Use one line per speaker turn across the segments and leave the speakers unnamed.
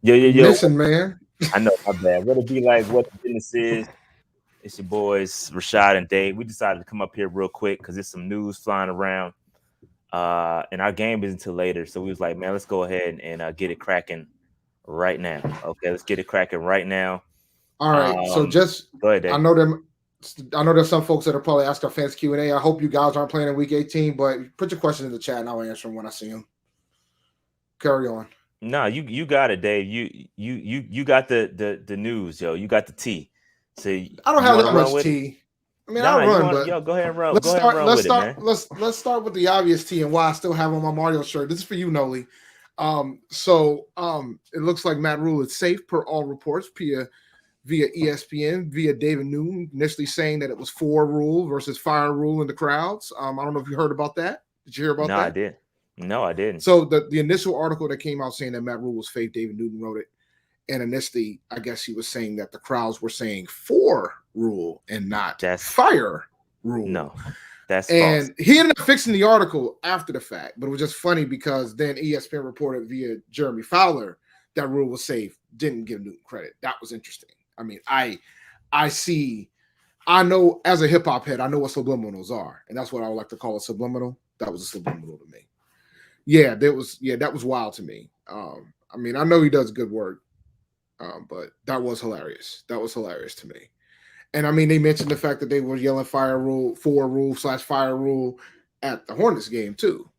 Yo.
Missing, man.
I know, my bad. What it be like? What the business is? It's your boys Rashad and Dave. We decided to come up here real quick because there's some news flying around. And our game isn't until later, so we was like, man, let's go ahead and get it cracking right now. Okay, let's get it cracking right now.
All right. So just
Go ahead,
I
Dave.
know them. I know there's some folks that are probably asking our fans Q&A. I hope you guys aren't playing in week 18, but put your question in the chat and I'll answer them when I see them. Carry on.
No, you got it, Dave. You got the news, yo. You got the tea. So
I
you
don't have
want to
that
run
much
with it?
tea. I mean,
Nah,
I'll
you
run,
want
but
yo go ahead and run.
let's
Go ahead and
start.
run
Let's
with it,
start.
man.
Let's start with the obvious tea and why I still have on my Mario shirt. This is for you, Noli. It looks like Matt Rhule is safe per all reports via ESPN, via David Newton, initially saying that it was for Rhule versus fire Rhule in the crowds. I don't know if you heard about that. Did you hear about
No,
that?
I did. No, I didn't.
So the initial article that came out saying that Matt Rhule was fake, David Newton wrote it. And initially, I guess he was saying that the crowds were saying for Rhule and not fire Rhule.
No, that's
and
false.
He ended up fixing the article after the fact, but it was just funny because then ESPN reported via Jeremy Fowler that Rhule was safe, didn't give Newton credit. That was interesting. I mean, I know as a hip hop head, I know what subliminals are, and that's what I would like to call a subliminal. That was a subliminal to me. Yeah, that was wild to me. I mean, I know he does good work, but that was hilarious. That was hilarious to me. And I mean, they mentioned the fact that they were yelling fire Rhule, for Rhule / fire Rhule at the Hornets game too.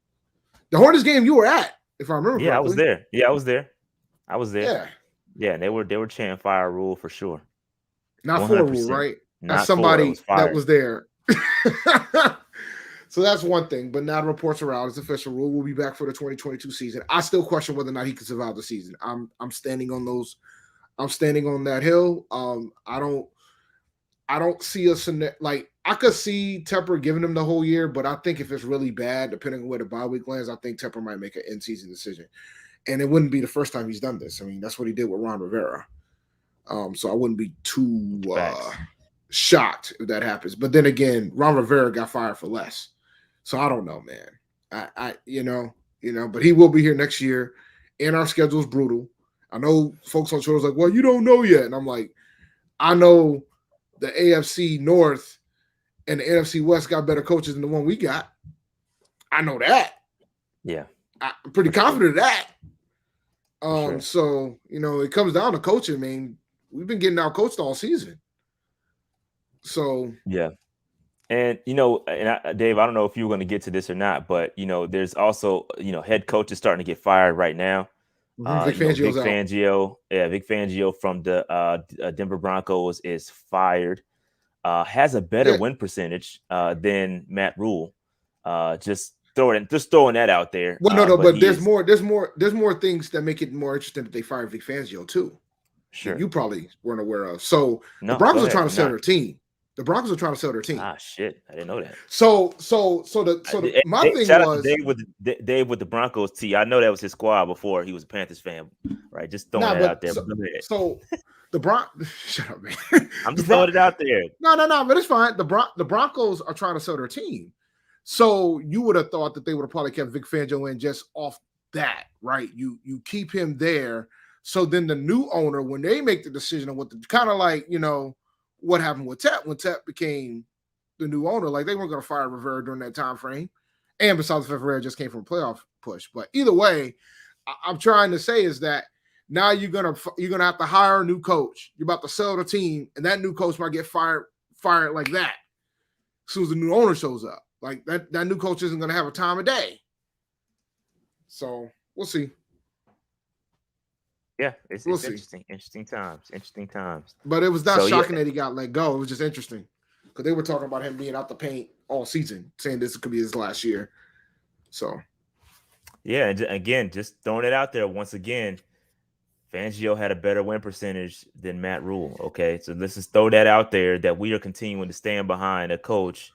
The Hornets game you were at, if I remember correctly.
I was there. Yeah, I was there.
Yeah.
Yeah, and they were chanting fire Rhule for sure.
Not 100%. For Rhule, right?
Not
as somebody
that
was there. So that's one thing. But now the reports are out. It's official. Rhule will be back for the 2022 season. I still question whether or not he can survive the season. I'm standing on those. I'm standing on that hill. I don't see us in that. Like, I could see Tepper giving him the whole year, but I think if it's really bad, depending on where the bye week lands, I think Tepper might make an in-season decision. And it wouldn't be the first time he's done this. I mean, that's what he did with Ron Rivera. So I wouldn't be too shocked if that happens. But then again, Ron Rivera got fired for less. So I don't know, man. I but he will be here next year. And our schedule is brutal. I know folks on Twitter like, well, you don't know yet. And I'm like, I know the AFC North and the NFC West got better coaches than the one we got. I know that.
Yeah.
I'm pretty confident of that. Sure. So, it comes down to coaching. I mean, we've been getting out coached all season. So
yeah. And Dave, I don't know if you were going to get to this or not, but there's also head coaches starting to get fired right now.
Vic Fangio,
Vic Fangio from the Denver Broncos is fired. Has a better win percentage than Matt Rhule. Just throwing that out there.
Well, no, but there's more things that make it more interesting that they fired Vic Fangio too.
Sure,
you probably weren't aware of. So the Broncos are trying to sell their team. The Broncos are trying to sell their team.
Ah, shit! I didn't know that.
My thing was
Dave with the Broncos tee. I know that was his squad before he was a Panthers fan, right? Just throwing that out there.
So the shut up, man.
I'm just throwing it out there.
No, but it's fine. The Broncos are trying to sell their team. So you would have thought that they would have probably kept Vic Fangio in just off that, right? You keep him there. So then the new owner, when they make the decision on what the kind of like, what happened with Tep when Tep became the new owner, like they weren't going to fire Rivera during that time frame. And besides, Rivera just came from a playoff push. But either way, I'm trying to say is that now you're gonna have to hire a new coach. You're about to sell the team, and that new coach might get fired like that as soon as the new owner shows up. Like that new coach isn't going to have a time of day. So we'll see.
Yeah, it's interesting. Interesting times.
But it was not shocking that he got let go. It was just interesting because they were talking about him being out the paint all season, saying this could be his last year. So,
yeah, and again, just throwing it out there once again, Fangio had a better win percentage than Matt Rhule. Okay, so let's just throw that out there that we are continuing to stand behind a coach,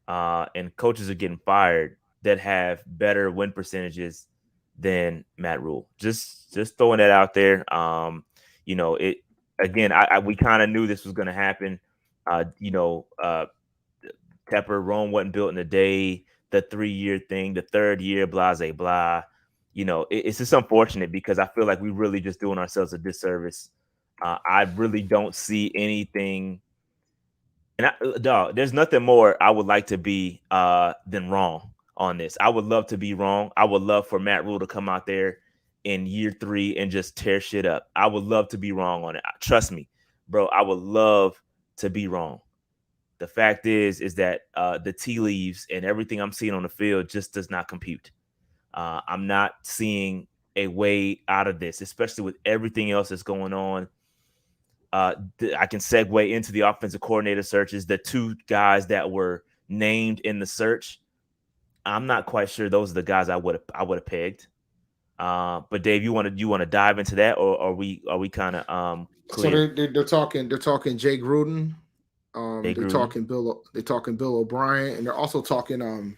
and coaches are getting fired that have better win percentages than Matt Rhule. Just throwing that out there. It again. We kind of knew this was going to happen. Tepper, Rome wasn't built in a day. The 3-year thing, the third year, blah blah blah. it's just unfortunate because I feel like we really just doing ourselves a disservice. I really don't see anything. And dog, there's nothing more I would like to be than wrong on this. I would love to be wrong. I would love for Matt Rhule to come out there in year 3 and just tear shit up. I would love to be wrong on it. Trust me, bro. I would love to be wrong. The fact is that the tea leaves and everything I'm seeing on the field just does not compute. I'm not seeing a way out of this, especially with everything else that's going on. I can segue into the offensive coordinator searches. The 2 guys that were named in the search, I'm not quite sure those are the guys I would have pegged. But Dave, you want to dive into that, or are we kind of clear?
So they're talking Jay Gruden.
Jay
They're
Gruden.
talking Bill O'Brien, and they're also talking I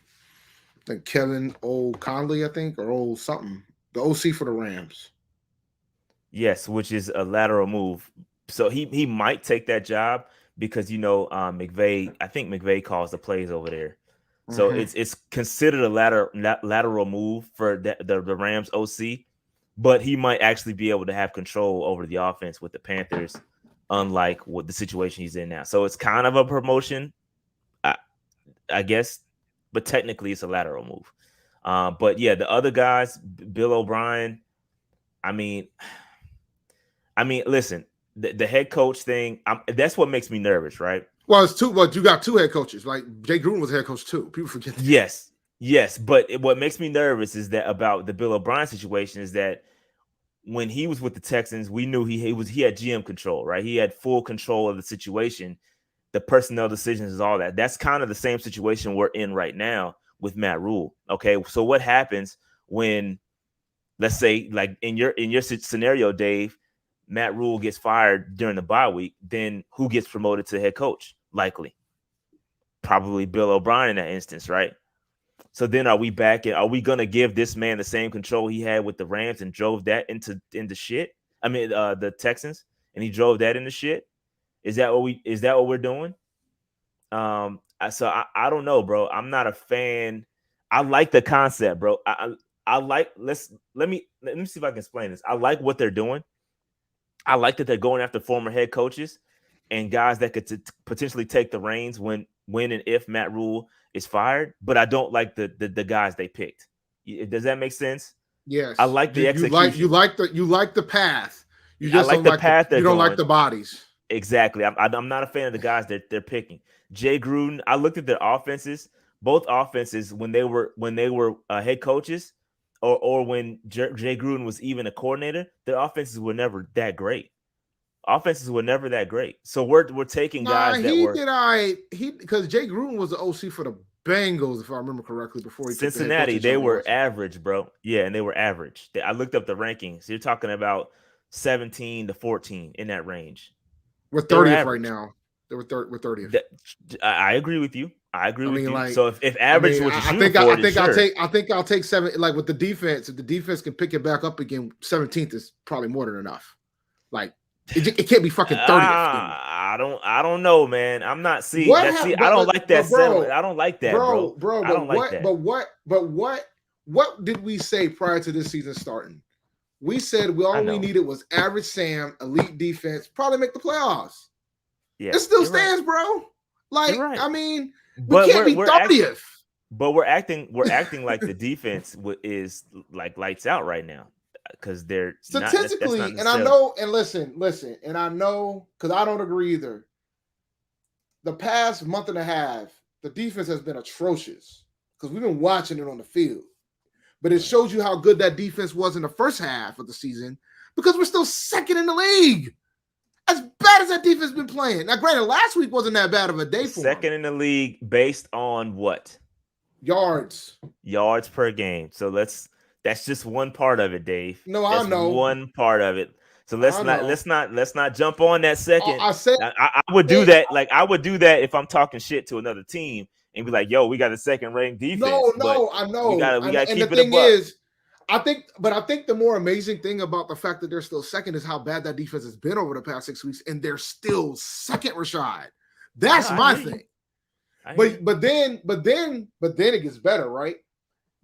think Kevin O'Conley, I think, or old something, the OC for the Rams.
Yes, which is a lateral move. So he might take that job because McVay. I think McVay calls the plays over there. So it's considered a lateral move for the Rams OC, but he might actually be able to have control over the offense with the Panthers, unlike what the situation he's in now. So it's kind of a promotion, I guess, but technically it's a lateral move. But yeah, the other guys, Bill O'Brien. I mean, listen, the head coach thing. That's what makes me nervous, right?
Well, it's 2. Well, you got 2 head coaches. Like Jay Gruden was a head coach too. People forget that.
Yes. But what makes me nervous is that about the Bill O'Brien situation is that when he was with the Texans, we knew he had GM control, right? He had full control of the situation, the personnel decisions, is all that. That's kind of the same situation we're in right now with Matt Rhule. Okay, so what happens when, let's say, like in your scenario, Dave, Matt Rhule gets fired during the bye week, then who gets promoted to head coach? Likely. Probably Bill O'Brien in that instance, right? So then are we back and are we going to give this man the same control he had with the Rams and drove that into shit? I mean, the Texans, and he drove that into shit. Is that what we're doing? So I don't know, bro. I'm not a fan. I like the concept, bro. I like, let me see if I can explain this. I like what they're doing. I like that they're going after former head coaches and guys that could potentially take the reins when and if Matt Rhule is fired. But I don't like the guys they picked. Does that make sense?
Yes.
I like the execution.
You like the path. You just
I like the path.
You don't like the bodies.
Exactly. I'm not a fan of the guys that they're picking. Jay Gruden. I looked at their offenses. Both offenses when they were head coaches, or when Jay Gruden was even a coordinator, their offenses were never that great. So we're taking guys
because Jay Gruden was the OC for the Bengals, if I remember correctly, before he
Cincinnati. They were average, bro. Yeah, and they were average. I looked up the rankings. You're talking about 17 to 14 in that range.
We're 30th right now. We're 30th.
I agree with you. So if average is what you're shooting
I think I'll take 7. Like with the defense, if the defense can pick it back up again, 17th is probably more than enough. Like it can't be fucking 30th.
I don't know, man. I'm not seeing. I don't like that settlement. I don't like that, bro. I don't like that.
But what did we say prior to this season starting? We said all we needed was average Sam, elite defense, probably make the playoffs. Yeah, it still stands, bro. Like, I mean, we can't be 30th.
But we're acting like the defense is like lights out right now because they're
statistically, and I know, and listen, and I know because I don't agree either. The past month and a half, the defense has been atrocious because we've been watching it on the field. But it shows you how good that defense was in the first half of the season because we're still second in the league. As bad as that defense has been playing. Now, granted, last week wasn't that bad of a day for
second in the league based on what?
Yards
per game. So that's just one part of it, Dave.
No, I know
one part of it. So let's not jump on that second.
I
would do that. Like I would do that if I'm talking shit to another team and be like, "Yo, we got a second ranked defense."
No, I know.
We got to keep it.
And the thing is, I think the more amazing thing about the fact that they're still second is how bad that defense has been over the past 6 weeks, and they're still second, Rashad. That's my thing. But then it gets better, right?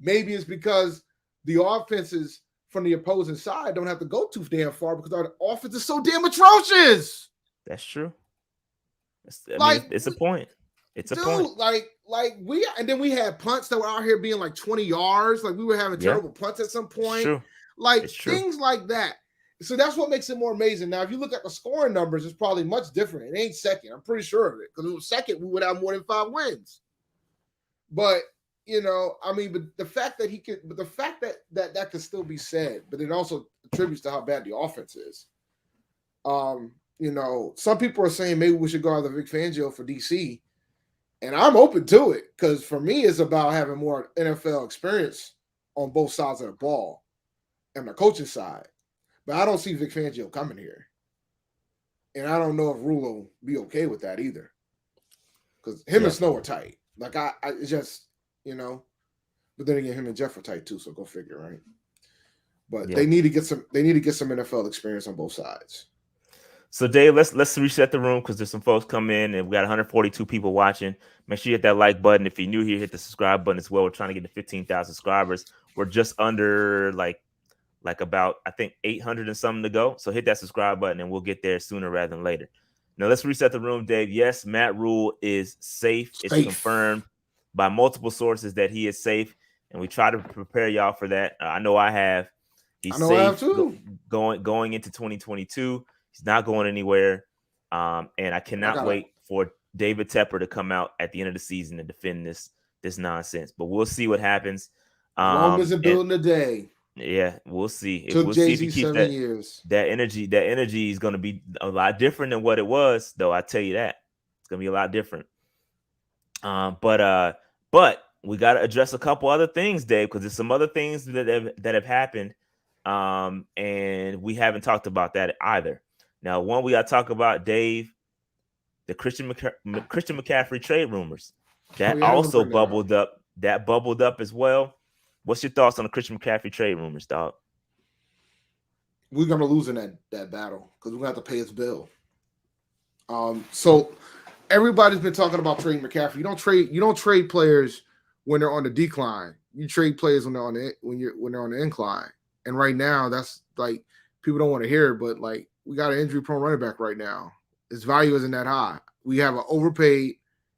Maybe it's because the offenses from the opposing side don't have to go too damn far because our offense is so damn atrocious.
That's true.
Like,
It's a point. It's a point.
dude, and then we had punts that were out here being like 20 yards. Like we were having
Yeah,
terrible punts at some
it's
point.
true.
Like
It's true.
things like that. So that's what makes it more amazing. Now, if you look at the scoring numbers, it's probably much different. It ain't second. I'm pretty sure of it. Because if it was second, we would have more than 5 wins. But but the fact that that could still be said, but it also attributes to how bad the offense is. Some people are saying maybe we should go after Vic Fangio for DC. And I'm open to it because for me, it's about having more NFL experience on both sides of the ball and the coaching side. But I don't see Vic Fangio coming here. And I don't know if Rhule will be okay with that either. Because him and Snow are tight. Like, I just, but then again, him and Jeff are tight too, so go figure, right? But they need to get some NFL experience on both sides.
So Dave, let's reset the room because there's some folks come in and we got 142 people watching. Make sure you hit that like button. If you're new here, hit the subscribe button as well. We're trying to get to 15,000 subscribers. We're just under like about, I think, 800 and something to go. So hit that subscribe button and we'll get there sooner rather than later. Now let's reset the room, Dave. Yes, Matt Rhule is safe. It's confirmed by multiple sources that he is safe, and we try to prepare y'all for that. I know I have. He's safe
I have too.
Going into 2022. He's not going anywhere. And I cannot wait for David Tepper to come out at the end of the season and defend this nonsense. But we'll see what happens.
Rome isn't building a day.
Yeah, we'll see.
Took Jay-Z if he keeps 7 years.
That energy is going to be a lot different than what it was, though. I tell you that it's going to be a lot different. But we got to address a couple other things, Dave, because there's some other things that have happened, and we haven't talked about that either. Now, one we got to talk about, Dave, the Christian McCaffrey trade rumors that also bubbled up. That bubbled up as well. What's your thoughts on the Christian McCaffrey trade rumors, dog?
We're gonna lose in that battle because we're gonna have to pay his bill. So everybody's been talking about trading McCaffrey. You don't trade players when they're on the decline. You trade players when they're on the incline. And right now, that's like people don't want to hear it, but like we got an injury-prone running back right now. His value isn't that high. We have an overpaid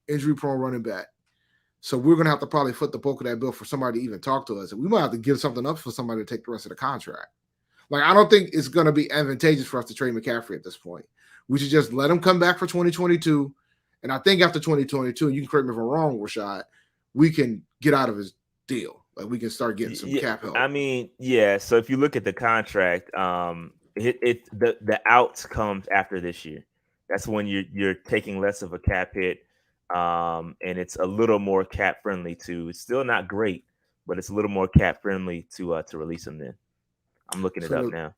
injury-prone running back. So we're going to have to probably foot the bulk of that bill for somebody to even talk to us. And we might have to give something up for somebody to take the rest of the contract. Like, I don't think it's going to be advantageous for us to trade McCaffrey at this point. We should just let him come back for 2022. And I think after 2022, and you can correct me if I'm wrong, Rashad, we can get out of his deal. Like, we can start getting some cap help.
I mean, yeah. So if you look at the contract, the outs comes after this year. That's when you're taking less of a cap hit. And it's a little more cap friendly too. It's still not great, but it's a little more cap friendly to release him then. I'm looking it up now.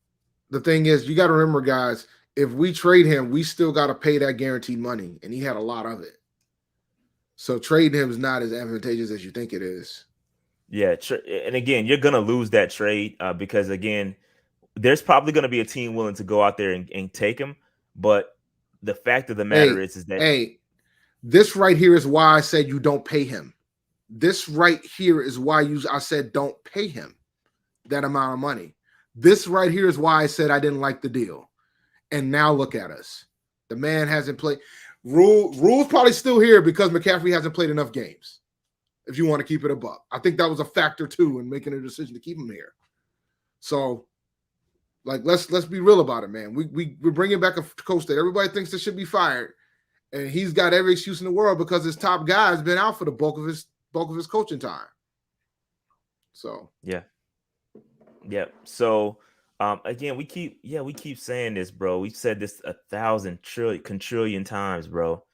The thing is, you got to remember, guys, if we trade him, we still got to pay that guaranteed money, and he had a lot of it. So trading him is not as advantageous as you think it is.
Yeah, and again, you're gonna lose that trade because again, there's probably gonna be a team willing to go out there and take him. But the fact of the matter is that
this right here is why I said you don't pay him. This right here is why I said don't pay him that amount of money. This right here is why I said I didn't like the deal. And now look at us. The man hasn't played. Rhule's probably still here because McCaffrey hasn't played enough games. If you want to keep it a buck. I think that was a factor too in making a decision to keep him here. So, like, let's be real about it, man. We're bringing back a coach that everybody thinks that should be fired. And he's got every excuse in the world because his top guy has been out for the bulk of his coaching time. So
yeah. So again, we keep saying this, bro. We've said this 1,000 trillion times, bro.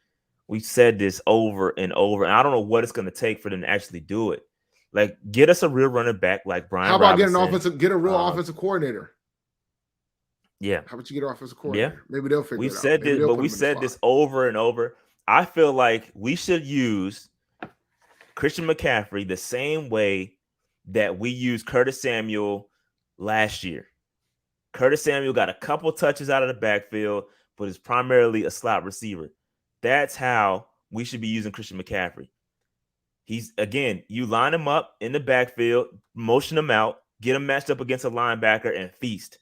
We've said this over and over, and I don't know what it's going to take for them to actually do it. Like, get us a real running back like Brian.
How about
Robinson.
get a real offensive coordinator?
Yeah.
How about you get an offensive coordinator? Yeah. Maybe they'll figure
We've
it out.
Said this, but we said this over and over. I feel like we should use Christian McCaffrey the same way that we used Curtis Samuel last year. Curtis Samuel got a couple touches out of the backfield, but is primarily a slot receiver. That's how we should be using Christian McCaffrey. You line him up in the backfield, motion him out, get him matched up against a linebacker and feast.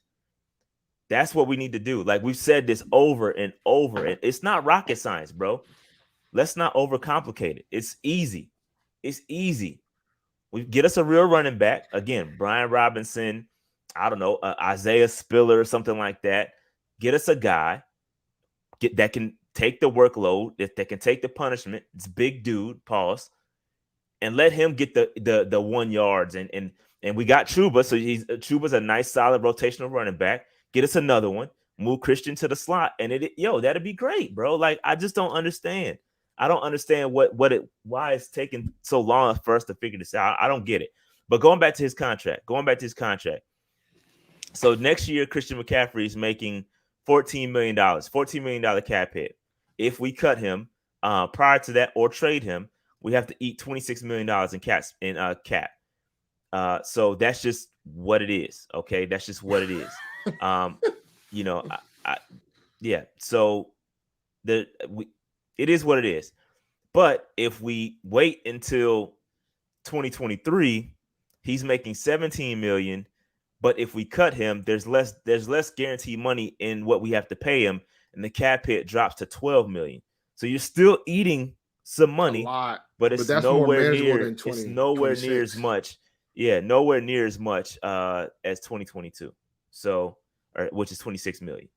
That's what we need to do. Like we've said this over and over, and it's not rocket science, bro. Let's not overcomplicate it. It's easy. It's easy. We get us a real running back. Again, Brian Robinson, I don't know, Isaiah Spiller or something like that. Get us a guy that can take the workload, that can take the punishment. It's big dude, pause, and let him get the 1 yards. And we got Chuba, so Chuba's a nice, solid rotational running back. Get us another one. Move Christian to the slot, and that'd be great, bro. Like I just don't understand. I don't understand why it's taking so long for us to figure this out. I don't get it. But going back to his contract. So next year, Christian McCaffrey is making $14 million, $14 million cap hit. If we cut him prior to that or trade him, we have to eat $26 million in cap. So that's just what it is. Okay, that's just what it is. Yeah. So it is what it is. But if we wait until 2023, he's making $17 million. But if we cut him, there's less guaranteed money in what we have to pay him, and the cap hit drops to $12 million. So you're still eating some money, but it's nowhere near. It's nowhere near as much. Yeah, nowhere near as much as 2022. So, which is 26 million.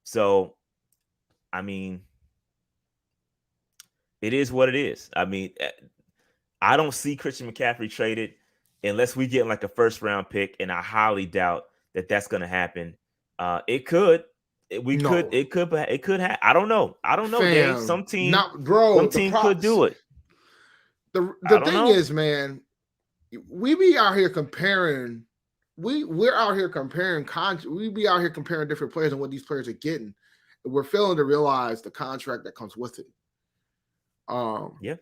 So, I mean, it is what it is. I mean, I don't see Christian McCaffrey traded unless we get like a first round pick, and I highly doubt that that's going to happen. It could. It could happen. I don't know. Dave. Some team could do it.
The thing is, man, we be out here comparing. We're out here comparing we be out here comparing different players and what these players are getting. We're failing to realize the contract that comes with it.
Yeah.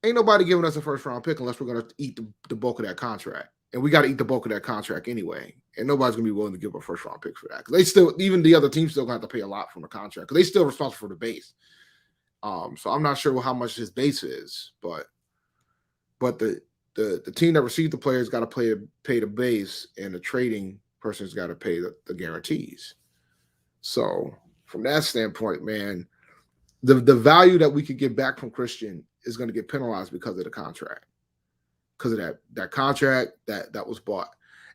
Ain't nobody giving us a first round pick unless we're going to eat the bulk of that contract. And we got to eat the bulk of that contract anyway. And nobody's going to be willing to give a first round pick for that. Because even the other teams still going to have to pay a lot from the contract. Because they still responsible for the base. So I'm not sure how much his base is. But the team that received the players got to pay the base. And the trading person's got to pay the guarantees. So from that standpoint, man, the value that we could get back from Christian is going to get penalized because of the contract, because of that contract that was bought.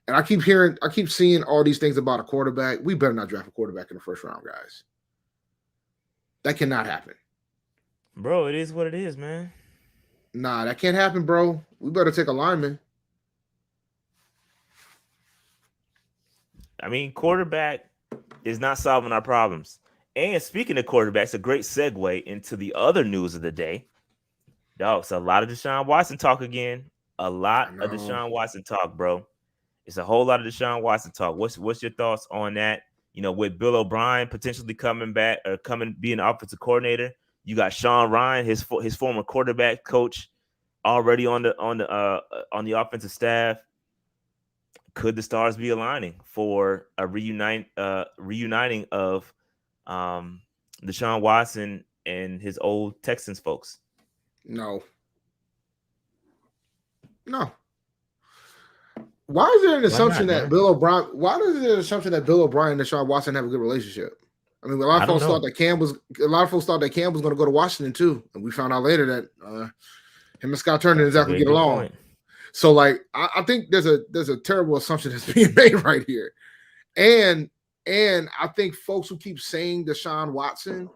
And I keep seeing all these things about a quarterback. We better not draft a quarterback in the first round, guys. That cannot happen.
Bro, it is what it is, man.
Nah, that can't happen, bro. We better take a lineman.
I mean, quarterback is not solving our problems. And speaking of quarterbacks, a great segue into the other news of the day. Dog, it's a lot of Deshaun Watson talk again. A lot of Deshaun Watson talk, bro. It's a whole lot of Deshaun Watson talk. What's your thoughts on that? You know, with Bill O'Brien potentially coming back or being offensive coordinator, you got Sean Ryan, his former quarterback coach, already on the offensive staff. Could the stars be aligning for a reuniting of Deshaun Watson and his old Texans folks?
No. Why is there an assumption that Bill O'Brien? Why is there an assumption that Bill O'Brien and Deshaun Watson have a good relationship? I mean, a lot of folks thought that Cam was going to go to Washington too, and we found out later that him and Scott Turner didn't exactly get along. Point. So, like, I think there's a terrible assumption that's being made right here, and I think folks who keep saying Deshaun Watson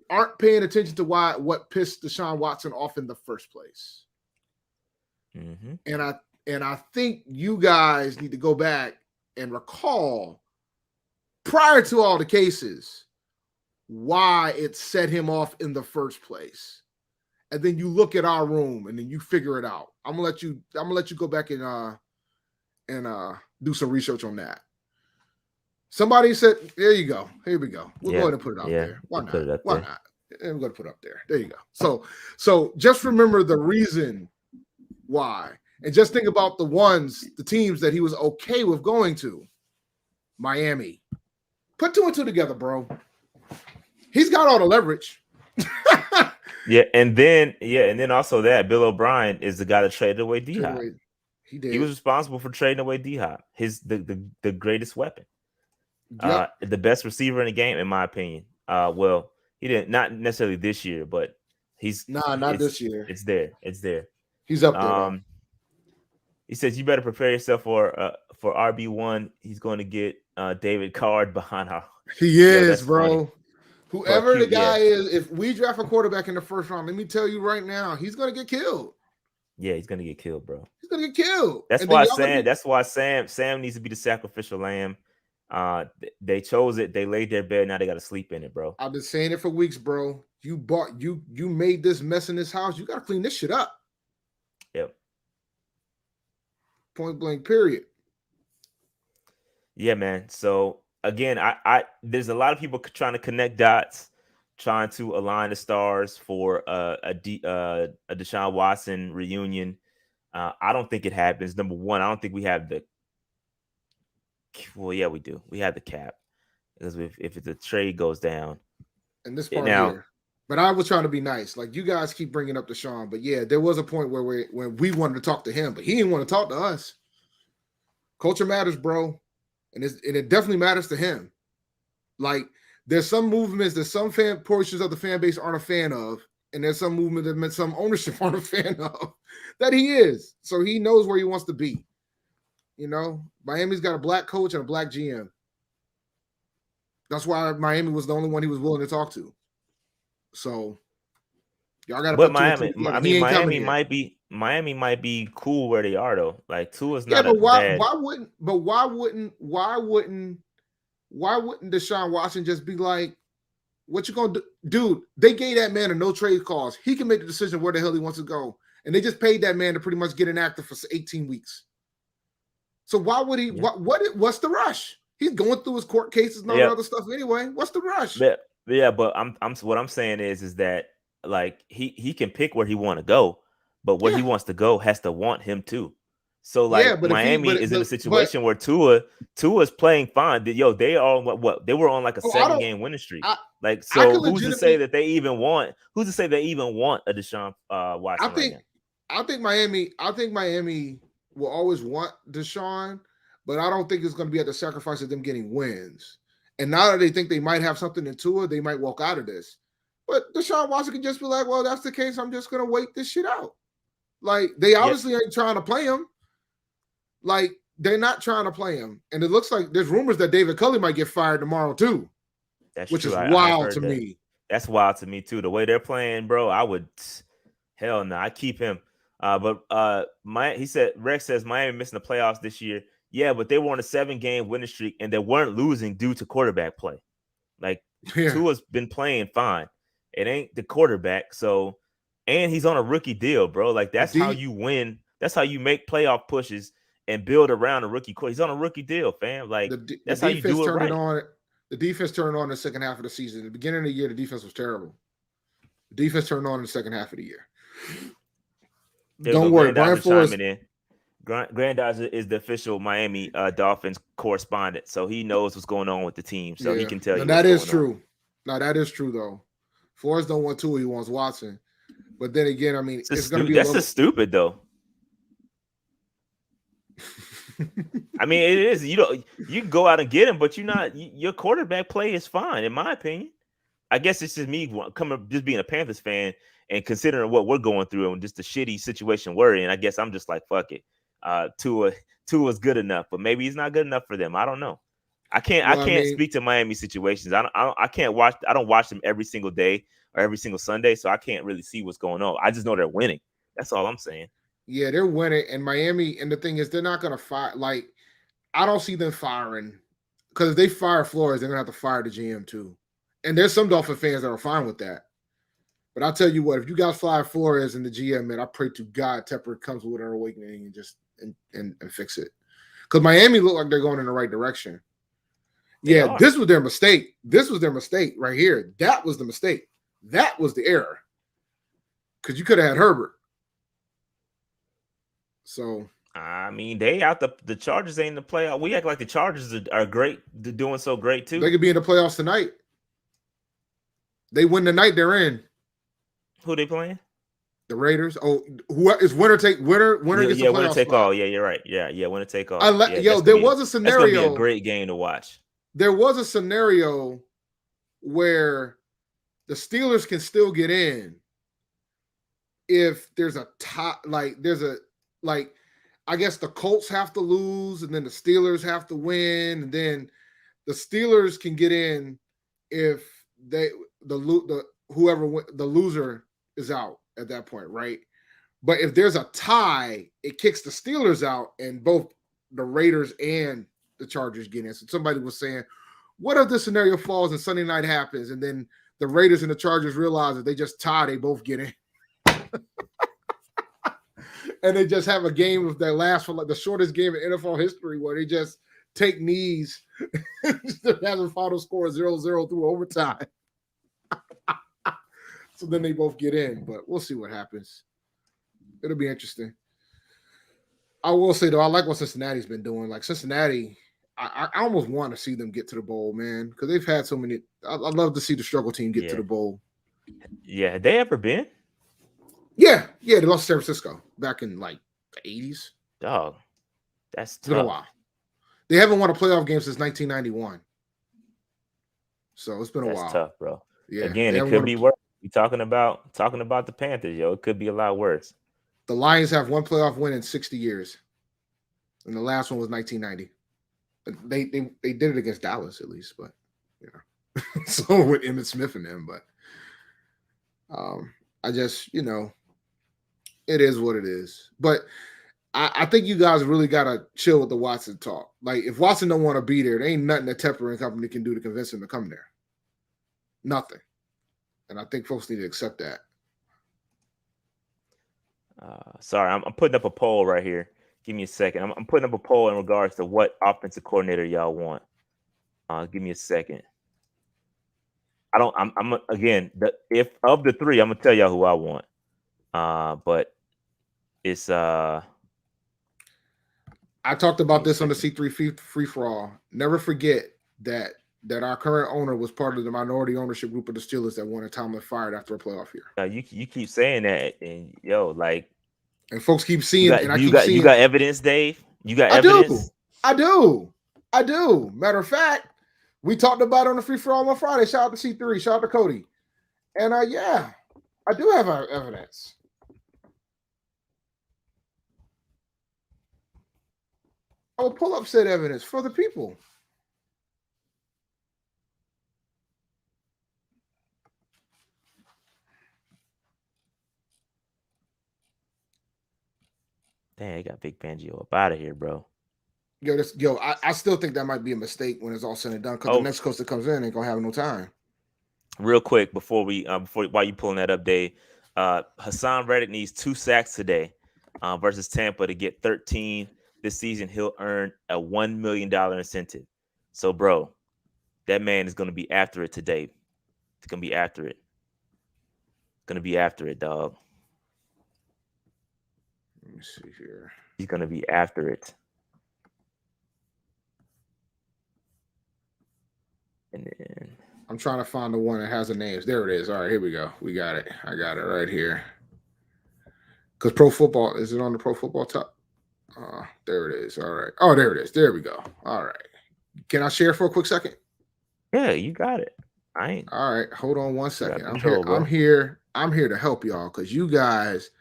aren't paying attention to what pissed Deshaun Watson off in the first place.
Mm-hmm.
And I think you guys need to go back and recall, prior to all the cases, why it set him off in the first place. And then you look at our room and then you figure it out. I'm gonna let you go back and do some research on that. Somebody said, there you go. Here we go. We'll go ahead and put it out there. Why not? Why not? And we're going to put it up there. There you go. So just remember the reason why. And just think about the teams that he was okay with going to. Miami. Put 2 and 2 together, bro. He's got all the leverage.
and then also that Bill O'Brien is the guy that traded away D-Hop.
He did.
He was responsible for trading away D-Hop, the greatest weapon,
Yep.
the best receiver in the game, in my opinion. Well, he didn't, not necessarily this year, but
Not this year.
it's there.
He's up there though.
He says you better prepare yourself for RB1. He's going to get David Card behind our.
He
Yo,
is,
that's
bro.
funny.
Whoever the guy is, if we draft a quarterback in the first round, let me tell you right now, he's gonna get killed.
Yeah, he's gonna get killed, bro.
He's gonna get killed.
That's why Sam needs to be the sacrificial lamb. They chose it. They laid their bed. Now they got to sleep in it, bro.
I've been saying it for weeks, bro. You made this mess in this house. You got to clean this shit up.
Yep.
Point blank. Period.
Yeah, man. So again, I there's a lot of people trying to connect dots, trying to align the stars for a Deshaun Watson reunion. I don't think it happens. Number one, I don't think we have the. Well, yeah, we do. We have the cap because if the trade goes down,
and this part here. But I was trying to be nice. Like, you guys keep bringing up Deshaun, but yeah, there was a point where when we wanted to talk to him, but he didn't want to talk to us. Culture matters, bro, and it definitely matters to him. Like, there's some movements that some portions of the fan base aren't a fan of, and there's some movement that some ownership aren't a fan of that he is. So he knows where he wants to be. You know, Miami's got a black coach and a black GM. That's why Miami was the only one he was willing to talk to. So y'all got to.
But Miami might be cool where they are though. Like Tua's not.
Yeah, but why wouldn't Deshaun Watson just be like, "What you gonna do, dude?" They gave that man a no trade clause. He can make the decision where the hell he wants to go, and they just paid that man to pretty much get inactive for 18 weeks. So why would he? Yeah. What's the rush? He's going through his court cases and all that other stuff anyway. What's the rush?
Yeah, but what I'm saying is that like he can pick where he want to go, but where he wants to go has to want him too. So like Miami is in a situation where Tua's playing fine. Yo, they are what they were on like a 7-game winning streak. Who's to say that they even want? Who's to say they even want a Deshaun Watson?
I think Miami will always want Deshaun, but I don't think it's going to be at the sacrifice of them getting wins. And now that they think they might have something in Tua, they might walk out of this. But Deshaun Watson can just be like, well, that's the case. I'm just going to wait this shit out. Like, they obviously ain't trying to play him. Like, they're not trying to play him. And it looks like there's rumors that David Culley might get fired tomorrow, too. Which is wild to me.
That's wild to me, too. The way they're playing, bro, I would – hell no, I keep him. He said Rex says Miami missing the playoffs this year. Yeah, but they were on a 7-game winning streak and they weren't losing due to quarterback play. Like Tua's been playing fine. It ain't the quarterback. So, and he's on a rookie deal, bro. Like that's how you win. That's how you make playoff pushes and build around a rookie core. He's on a rookie deal, fam. Like that's how you do it right.
The defense turned on in the second half of the season. At the beginning of the year, the defense was terrible. The defense turned on in the second half of the year. Don't worry, Brian Flores.
Grandizer is the official Miami Dolphins correspondent, so he knows what's going on with the team, so he can tell you.
That is true. Now that is true though. Flores don't want Tua, he wants Watson. But then again, I mean, it's going to be
that's stupid though. I mean, it is. You can go out and get him, but your quarterback play is fine, in my opinion. I guess it's just me just being a Panthers fan and considering what we're going through and just the shitty situation we're in. I guess I'm just like, fuck it. Tua's good enough, but maybe he's not good enough for them. I don't know. I can't speak to Miami situations. I can't watch. I don't watch them every single day or every single Sunday, so I can't really see what's going on. I just know they're winning. That's all I'm saying.
Yeah, they're winning, and Miami. And the thing is, they're not going to fire. Like, I don't see them firing because if they fire Flores, they're going to have to fire the GM too. And there's some Dolphin fans that are fine with that. But I'll tell you what, if you guys fire Flores and the GM, man, I pray to God Tepper comes with an awakening and just and fix it. Because Miami look like they're going in the right direction. Yeah, this was their mistake. This was their mistake right here. That was the mistake. That was the error. Because you could have had Herbert. So
I mean, they out the Chargers ain't in the playoff. We act like the Chargers are great. They're doing so great too.
They could be in the playoffs tonight. They win the night they're in.
Who they playing?
The Raiders. Oh, who is winner take winner? Winner gets a
winner
playoff
take
spot.
all. Yeah, you're right. Yeah, winner take all. Yeah,
There was a
that's gonna be a
scenario.
great game to watch.
There was a scenario where the Steelers can still get in if there's a top, like I guess the Colts have to lose and then the Steelers have to win, and then the Steelers can get in if the loser is out at that point, right? But if there's a tie, it kicks the Steelers out, and both the Raiders and the Chargers get in. So somebody was saying, what if this scenario falls and Sunday night happens, and then the Raiders and the Chargers realize that they just tie, they both get in. And they just have a game of that lasts for like the shortest game in NFL history, where they just take knees and have a final score 0-0 through overtime. So then they both get in, but we'll see what happens. It'll be interesting. I will say, though, I like what Cincinnati's been doing. Like Cincinnati, I almost want to see them get to the bowl, man, because they've had so many. I'd love to see the struggle team get to the bowl.
Yeah, had they ever been?
Yeah, they lost to San Francisco back in like the 80s.
Dog, that's
it's been a while. They haven't won a playoff game since 1991. So it's been a while.
That's tough, bro.
Yeah.
Again, it could be worse. We talking about the Panthers, yo. It could be a lot worse.
The Lions have one playoff win in 60 years, and the last one was 1990. They did it against Dallas at least, but so with Emmitt Smith and them, but I just it is what it is. But I think you guys really gotta chill with the Watson talk. Like if Watson don't want to be there ain't nothing that Tepper and company can do to convince him to come there. Nothing. And I think folks need to accept that.
Sorry, I'm putting up a poll right here. Give me a second. I'm putting up a poll in regards to what offensive coordinator y'all want. Give me a second. I'm again, if of the three, I'm gonna tell y'all who I want. But it's
I talked about this on the C3 free for all. Never forget that our current owner was part of the minority ownership group of the Steelers that wanted Tomlin fired after a playoff year.
You keep saying that, and
and folks keep seeing,
you got evidence, Dave. You got evidence.
I do. Matter of fact, we talked about it on the free for all on Friday. Shout out to C3. Shout out to Cody. And I do have evidence. I will pull up said evidence for the people.
Dang, I got Big Fangio up out of here, bro.
I still think that might be a mistake when it's all said and done, because the next coach that comes in ain't gonna have no time.
Real quick, before while you pulling that up, Dave, Hassan Reddick needs 2 sacks today versus Tampa to get 13 this season. He'll earn a $1 million incentive. So, bro, that man is gonna be after it today. It's gonna be after it. Gonna be after it, dog.
Let me see here.
He's gonna be after it. And then
I'm trying to find the one that has the names. There it is. All right, here we go. We got it. I got it right here. Because Pro Football, is it on the Pro Football top? There it is. All right. Oh, there it is. There we go. All right. Can I share for a quick second?
Yeah, you got it.
All right. Hold on one second. I'm here to help y'all, because you guys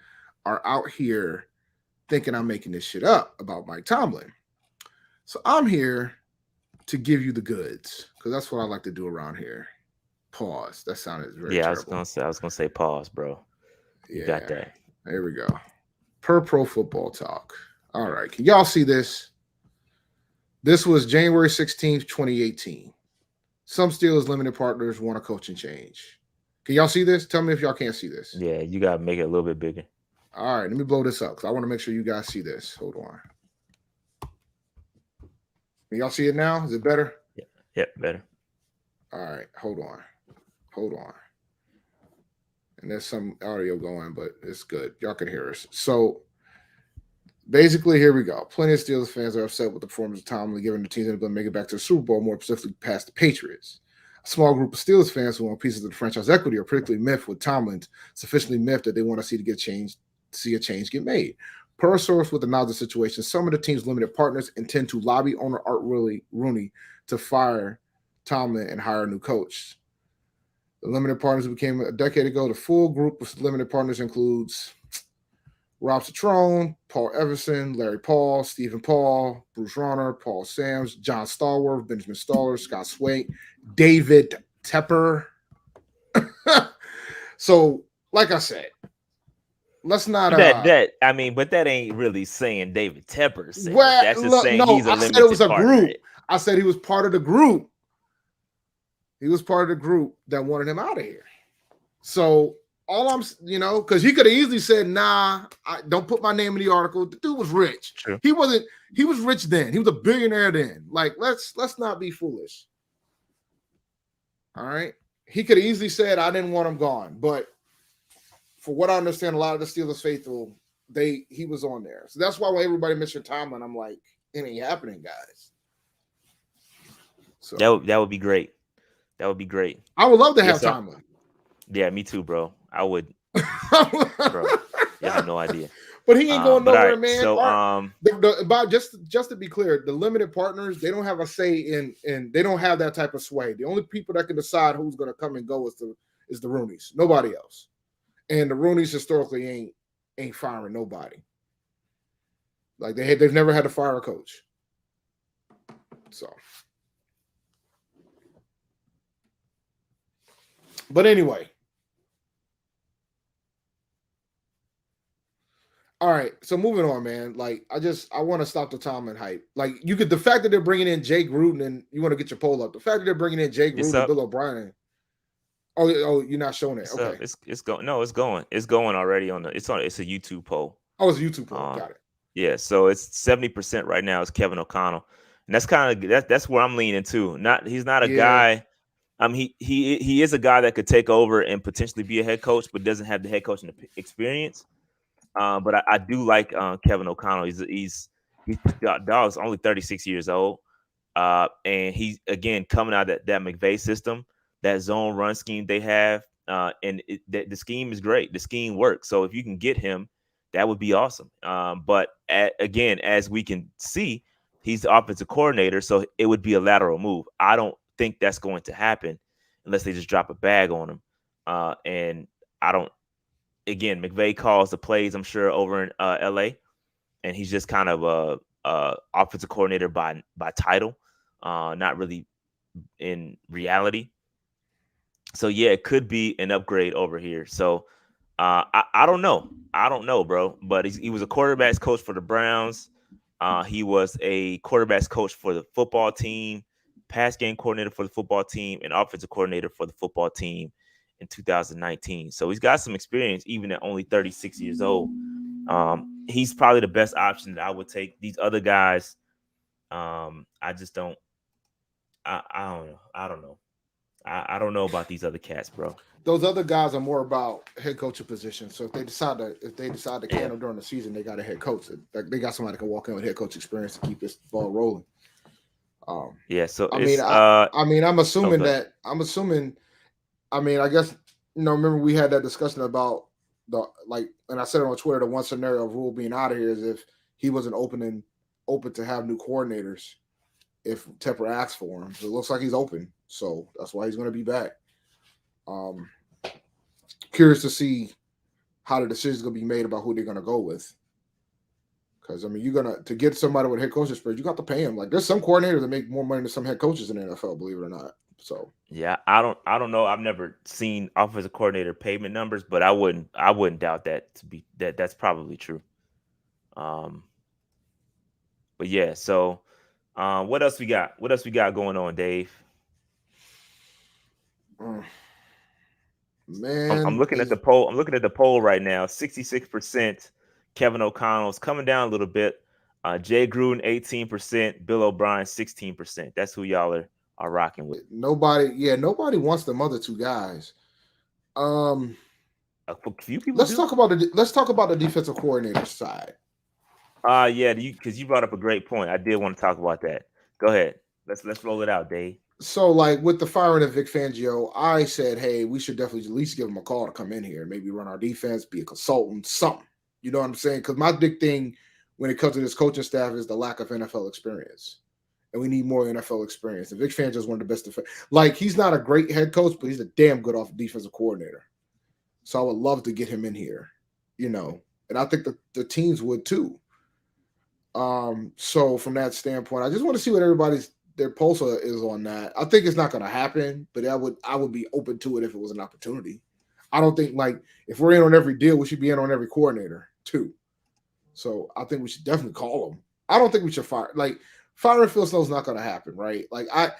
are out here thinking I'm making this shit up about Mike Tomlin. So I'm here to give you the goods, because that's what I like to do around here. Pause. That sounded very terrible.
I was gonna say pause, bro. You got that.
There we go. Per Pro Football Talk. All right. Can y'all see this? This was January 16th, 2018. Some Steelers limited partners want a coaching change. Can y'all see this? Tell me if y'all can't see this.
Yeah, you gotta make it a little bit bigger.
All right, let me blow this up, because I want to make sure you guys see this. Hold on. Can y'all see it now? Is it better?
Yeah, better.
All right, hold on. And there's some audio going, but it's good. Y'all can hear us. So basically, here we go. Plenty of Steelers fans are upset with the performance of Tomlin, given the teams that are going to make it back to the Super Bowl, more specifically past the Patriots. A small group of Steelers fans who want pieces of the franchise equity are particularly miffed with Tomlin, sufficiently miffed that they want to see a change get made. Per a source with the knowledge of the situation, some of the team's limited partners intend to lobby owner Art Rooney to fire Tomlin and hire a new coach. The limited partners became a decade ago. The full group of limited partners includes Rob Citrone, Paul Everson, Larry Paul, Stephen Paul, Bruce Rauner, Paul Sams, John Stallworth, Benjamin Stoller, Scott Swain, David Tepper. So, like I said, let's not
but that ain't really saying David Tepper said it.
well,
That's just
look,
saying
no,
he's a
I said it was
limited
a
partner.
group. I said he was part of the group. He was part of the group that wanted him out of here. So all I'm, because he could have easily said, "Nah, don't put my name in the article." The dude was rich.
True.
He wasn't. He was rich then. He was a billionaire then. Like, let's not be foolish. All right. He could have easily said, "I didn't want him gone," but for what I understand, a lot of the Steelers faithful, he was on there. So that's why when everybody mentioned Tomlin, I'm like, it ain't happening, guys. So
that would be great. That would be great.
I would love to have Tomlin.
Yeah, me too, bro. I would. Bro, you have no idea.
But he ain't going nowhere, man.
So,
about just to be clear, the limited partners, they don't have a say in they don't have that type of sway. The only people that can decide who's going to come and go is the Rooneys. Nobody else. And the Rooneys historically ain't firing nobody. Like they've never had to fire a coach. So, but anyway. All right, so moving on, man. Like, I want to stop the Tomlin hype. Like, the fact that they're bringing in Jay Gruden, and you want to get your poll up. The fact that they're bringing in Jay Gruden and Bill O'Brien. Oh, you're not showing it. Okay,
it's going. No, it's going. It's going already on the. It's a YouTube poll.
Oh, it's a YouTube poll. Got it.
Yeah, so it's 70% right now is Kevin O'Connell, and that's kind of that's where I'm leaning to. He's not a guy. He is a guy that could take over and potentially be a head coach, but doesn't have the head coaching experience. But I do like Kevin O'Connell. He's dog's only 36 years old, and he's again coming out of that McVay system, that zone run scheme they have, and the scheme is great. The scheme works. So if you can get him, that would be awesome. But again, as we can see, he's the offensive coordinator, so it would be a lateral move. I don't think that's going to happen unless they just drop a bag on him. And I don't. Again, McVay calls the plays, I'm sure, over in LA, and he's just kind of a offensive coordinator by title, not really in reality. So yeah, it could be an upgrade over here. So I don't know, bro. But he was a quarterbacks coach for the Browns. He was a quarterbacks coach for the football team, pass game coordinator for the football team, and offensive coordinator for the football team in 2019. So he's got some experience, even at only 36 years old. He's probably the best option that I would take. These other guys, I just don't. I don't know. I don't know about these other cats, bro.
Those other guys are more about head coaching positions. So if they decide to can during the season, they got a head coach. They got somebody that can walk in with head coach experience to keep this ball rolling.
Yeah. So
I'm assuming that. I mean, I guess remember we had that discussion about and I said it on Twitter. The one scenario of Rhule being out of here is if he wasn't open to have new coordinators. If Tepper asks for him, so it looks like he's open. So that's why he's going to be back. Curious to see how the decision is going to be made about who they're going to go with. Because you're to get somebody with head coach experience, you got to pay him. Like there's some coordinators that make more money than some head coaches in the NFL, believe it or not. So
yeah, I don't know. I've never seen offensive coordinator payment numbers, but I wouldn't doubt that that's probably true. But yeah, so what else we got? What else we got going on, Dave?
Man,
I'm looking at the poll. I'm looking at the poll right now. 66% Kevin O'Connell's coming down a little bit. Jay Gruden 18%, Bill O'Brien 16%. That's who y'all are rocking with.
Nobody wants them other two guys.
A few people.
Let's talk about the defensive coordinator side.
Yeah, because you brought up a great point. I did want to talk about that. Go ahead. Let's roll it out, Dave.
So, like with the firing of Vic Fangio, I said, hey, we should definitely at least give him a call to come in here, maybe run our defense, be a consultant, something. You know what I'm saying? Because my big thing when it comes to this coaching staff is the lack of NFL experience, and we need more NFL experience. And Vic Fangio is one of the best. Like he's not a great head coach, but he's a damn good defensive coordinator. So I would love to get him in here, you know, and I think the teams would too. So from that standpoint, I just want to see what everybody's their pulse is on that. I think it's not going to happen, but I would be open to it if it was an opportunity. I don't think like if we're in on every deal, we should be in on every coordinator too. So I think we should definitely call them. I don't think we should fire firing Phil Snow's not going to happen, right? Like I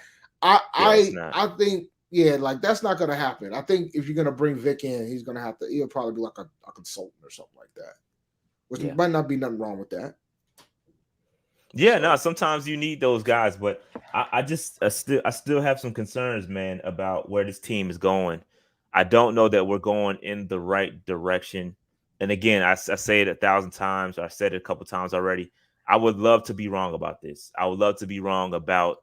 Yeah, it's
I
not.
I think yeah, like that's not going to happen. I think if you're going to bring Vic in, he's going to have to. He'll probably be like a consultant or something like that, which
Yeah.
might not be nothing wrong with that.
Yeah, no,
So
sometimes you need those guys, but I still have some concerns, man, about where this team is going. I don't know that we're going in the right direction. And again, I say it 1,000 times. I said it a couple times already. I would love to be wrong about this. I would love to be wrong about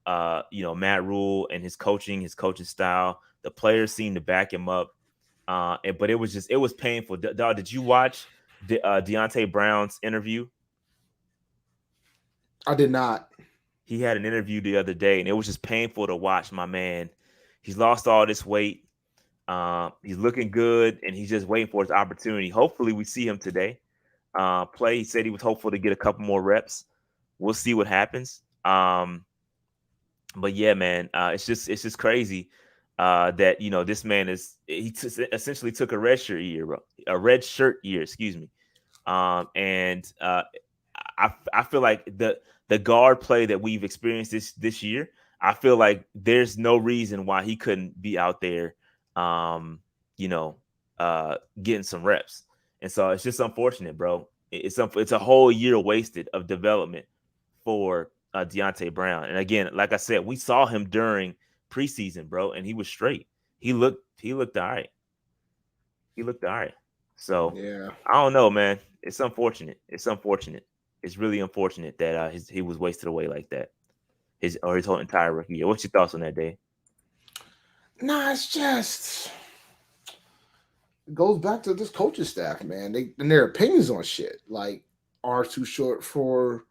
Matt Rhule and his coaching style. The players seem to back him up. But it was painful. Dog, did you watch Deontay Brown's interview?
I did not.
He had an interview the other day, and it was just painful to watch. My man, he's lost all this weight. He's looking good, and he's just waiting for his opportunity. Hopefully, we see him today play. He said he was hopeful to get a couple more reps. We'll see what happens. But yeah, man, it's just crazy that this man essentially took a red shirt year, excuse me. And I feel like the guard play that we've experienced this year, I feel like there's no reason why he couldn't be out there, um, getting some reps. And so it's just unfortunate, bro. It's a whole year wasted of development for Deontay Brown. And again, like I said, we saw him during preseason, bro, and he was straight. He looked all right. He looked all right. So
Yeah.
I don't know, man. It's unfortunate. It's unfortunate. It's really unfortunate that he was wasted away like that. His whole entire rookie year. What's your thoughts on that, Dave?
Nah, it's just it goes back to this coaching staff, man. They and their opinions on shit. Like arms too short for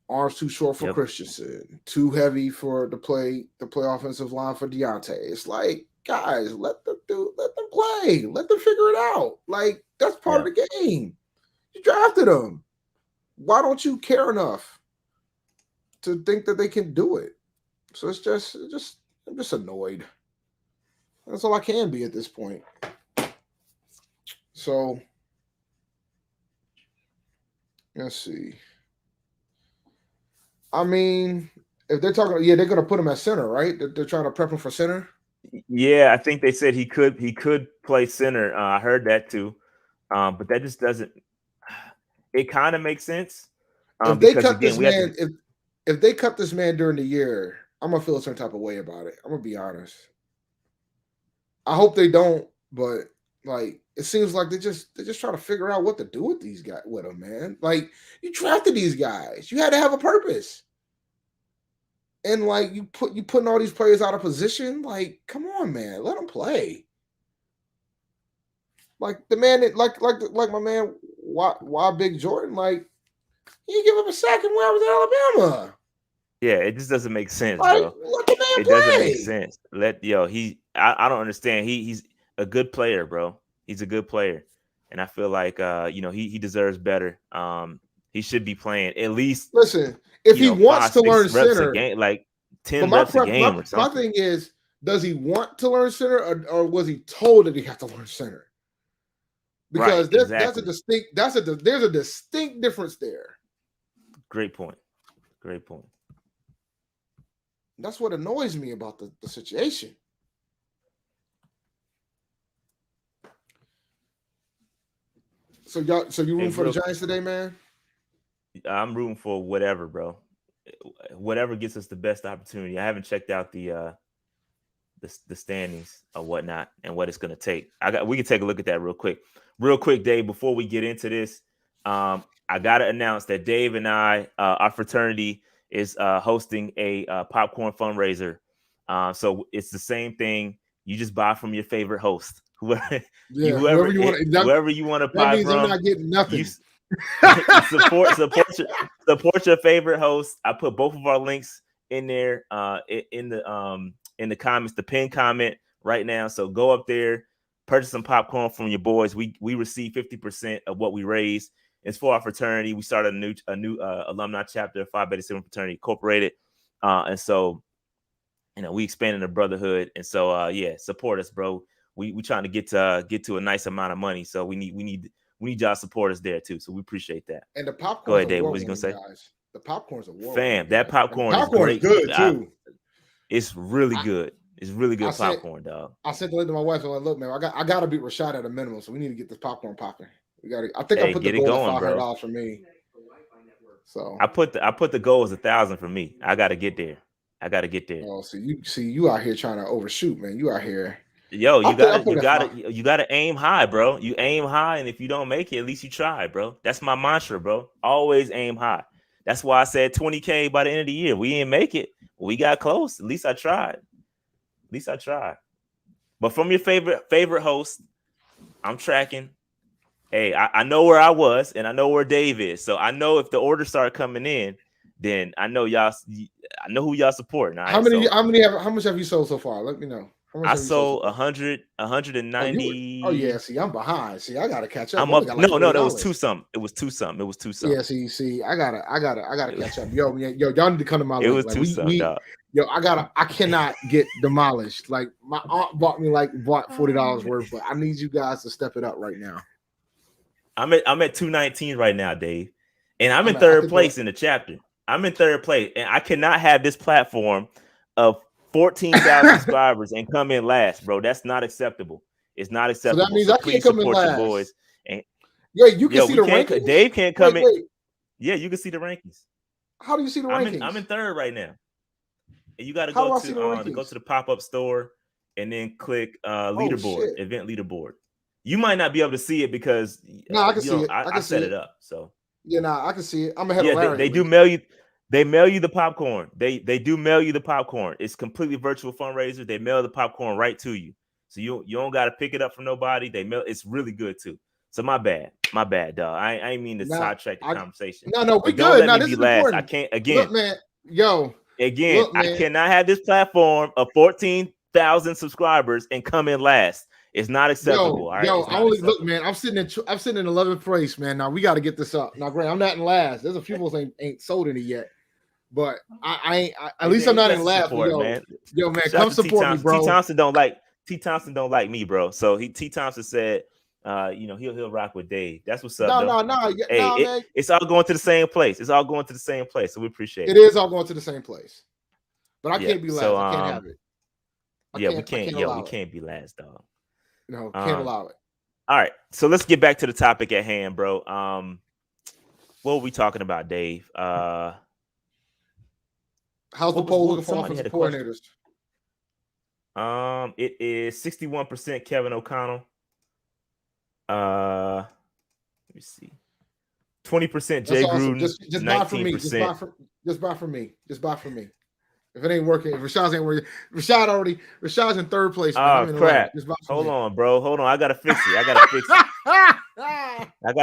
Yep.
Christensen, too heavy for the play offensive line for Deontay. It's like, guys, let them play. Let them figure it out. Like, that's part
Yeah.
of the game. You drafted them. Why don't you care enough to think that they can do it? So I'm just annoyed. That's all I can be at this point. So let's see. I mean, if they're talking, yeah, they're gonna put him at center, right? They're trying to prep him for center.
Yeah, I think they said he could play center. I heard that too. But that just doesn't. It kind of makes sense.
If they
Because
cut
again,
this
we have to.
man, if they cut this man during the year, I'm gonna feel a certain type of way about it. I'm gonna be honest. I hope they don't, but like it seems like they're just trying to figure out what to do with these guys with them, man. Like you drafted these guys, you had to have a purpose, and like you putting all these players out of position. Like, come on, man, let them play. Like the man, like my man, why Big Jordan? Like you give him a second when I was in Alabama.
Yeah, it just doesn't make sense,
Like
bro.
let the man
It doesn't make
play.
sense. I don't understand. He's a good player, bro. He's a good player. And I feel like he deserves better. He should be playing at least,
Listen, if he wants
five,
to
six
learn
reps a
center,
game, like
but
10 reps a game or
my
something.
thing is, does he want to learn center, or was he told that he has to learn center?
Right,
Because
exactly.
there's a distinct difference there.
Great point. Great point.
That's what annoys me about the situation. So you
Hey,
room for the
real
Giants today, man?
I'm rooting for whatever, bro. Whatever gets us the best opportunity. I haven't checked out the standings or whatnot and what it's gonna take. We can take a look at that real quick, Dave. Before we get into this, I gotta announce that Dave and I, our fraternity, is hosting a popcorn fundraiser So it's the same thing. You just buy from your favorite host, whoever
Yeah, whoever you want.
whoever you want to
That
buy
means
from.
I'm not getting nothing.
You support your favorite host. I put both of our links in there in the comments, the pinned comment right now. So go up there, purchase some popcorn from your boys. We receive 50% of what we raise. It's for our fraternity. We started a new alumni chapter, Phi Beta Sigma Fraternity Incorporated, and so we expanded the brotherhood. And so yeah, support us, bro. We trying to get to a nice amount of money. So we need y'all support us there too. So we appreciate that.
And the popcorn's
Go ahead, Dave. What was you gonna say?
Guys. The popcorn's award.
Fam, that popcorn is great.
Good too.
It's really good. It's really good popcorn, dog.
I sent the link to my wife and like, look, man, I gotta beat Rashad at a minimum, so we need to get this popcorn popping. I think I put the goal at $500 for me. So
I put the goal as 1,000 for me. I gotta get there.
Oh, you out here trying to overshoot, man. You out here.
Yo, you gotta aim high, bro. You aim high, and if you don't make it, at least you try, bro. That's my mantra, bro. Always aim high. That's why I said 20K by the end of the year. We didn't make it. We got close. At least I tried. But from your favorite host, I'm tracking. Hey, I know where I was, and I know where Dave is. So I know if the orders start coming in, then I know y'all. I know who y'all supporting. Right?
How much have you sold so far? Let me know.
I sold 190.
Oh yeah, see, I'm behind. See, I gotta catch up.
I'm up. No, it was two something. It was two something.
Yeah, see, I gotta catch up. Yo, y'all need to come to my.
It was two something, dog.
Yo, I cannot get demolished. Like my aunt bought $40 worth, but I need you guys to step it up right now.
I'm at 219 right now, Dave, and I'm in third place in the chapter. I'm in third place, and I cannot have this platform of 14,000 subscribers and come in last, bro. That's not acceptable. It's not acceptable.
So that means I can't come in last.
Your boys. And
you can see the rankings.
Dave can't come in. Yeah, you can see the rankings.
How do you see the rankings?
I'm in third right now. And you got to go to the pop-up store and then click leaderboard, event leaderboard. You might not be able to see it because
I can see it.
I set it up. So
I can see it. I'm ahead of Larry.
They do mail you. They mail you the popcorn. They do mail you the popcorn. It's completely virtual fundraiser. They mail the popcorn right to you, so you don't got to pick it up from nobody. They mail. It's really good too. So my bad, dog. I ain't mean to sidetrack the conversation.
No, we good.
Don't let me be last. Important. I can't again.
Look, man, yo.
Again, look, I cannot have this platform of 14,000 subscribers and come in last. It's not acceptable.
Look, man. I'm sitting in 11th place, man. Now we got to get this up. Now, Grant, I'm not in last. There's a few people ain't sold any yet, but at least I'm not in last. Man, come support me, bro.
T Thompson don't like me, bro. So T Thompson said, he'll rock with Dave. That's what's up.
No.
It's all going to the same place. So we appreciate it.
It is all going to the same place, but I can't be last. I can't have it.
We can't be last, dog.
No, can't allow it.
All right, so let's get back to the topic at hand, bro. What were we talking about, Dave?
How's the poll looking for offensive coordinators?
It is 61% Kevin O'Connell. Let me see. 20% Jay Gruden.
Just buy for me. Just buy for me. If it ain't working, if Rashad's ain't working, Rashad's in third place.
Man. Oh, crap. Hold on, bro. Hold on. I got to fix it. I got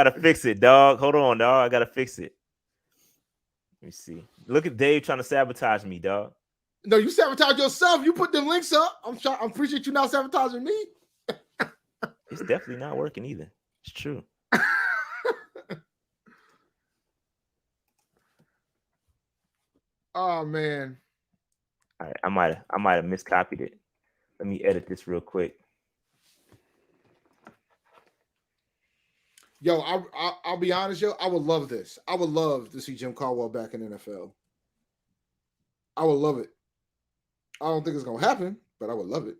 to fix it, dog. Hold on, dog. I got to fix it. Let me see. Look at Dave trying to sabotage me, dog.
No, you sabotage yourself. You put them links up. I appreciate you not sabotaging me.
It's definitely not working either. It's true.
Oh, man.
All right, I might have miscopied it. Let me edit this real quick.
Yo, I'll be honest, yo. I would love this. I would love to see Jim Caldwell back in the NFL. I would love it. I don't think it's gonna happen, but I would love it.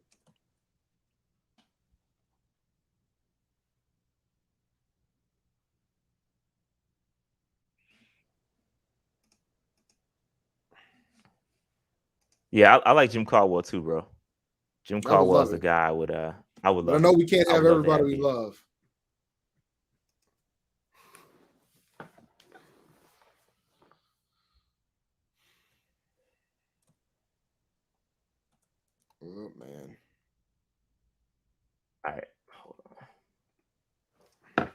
Yeah, I like Jim Caldwell too, bro. Jim Caldwell is the guy I would love.
But I know we can't have everybody we love. man.
All right, hold on.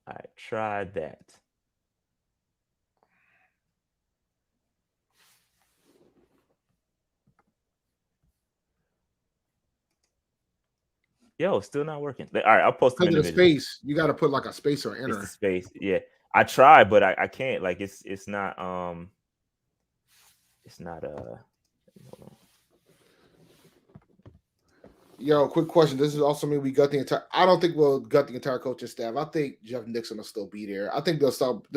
All right, try that. Yo, still not working. All right, I'll post them
Because of the
individually.
space, you got to put like a space or
It's the
enter.
space. Yeah, I tried, but I can't. Like it's not it's not hold on.
Yo, quick question. This is also mean we got the entire. I don't think we'll gut the entire coaching staff. I think Jeff Nixon will still be there. I think there'll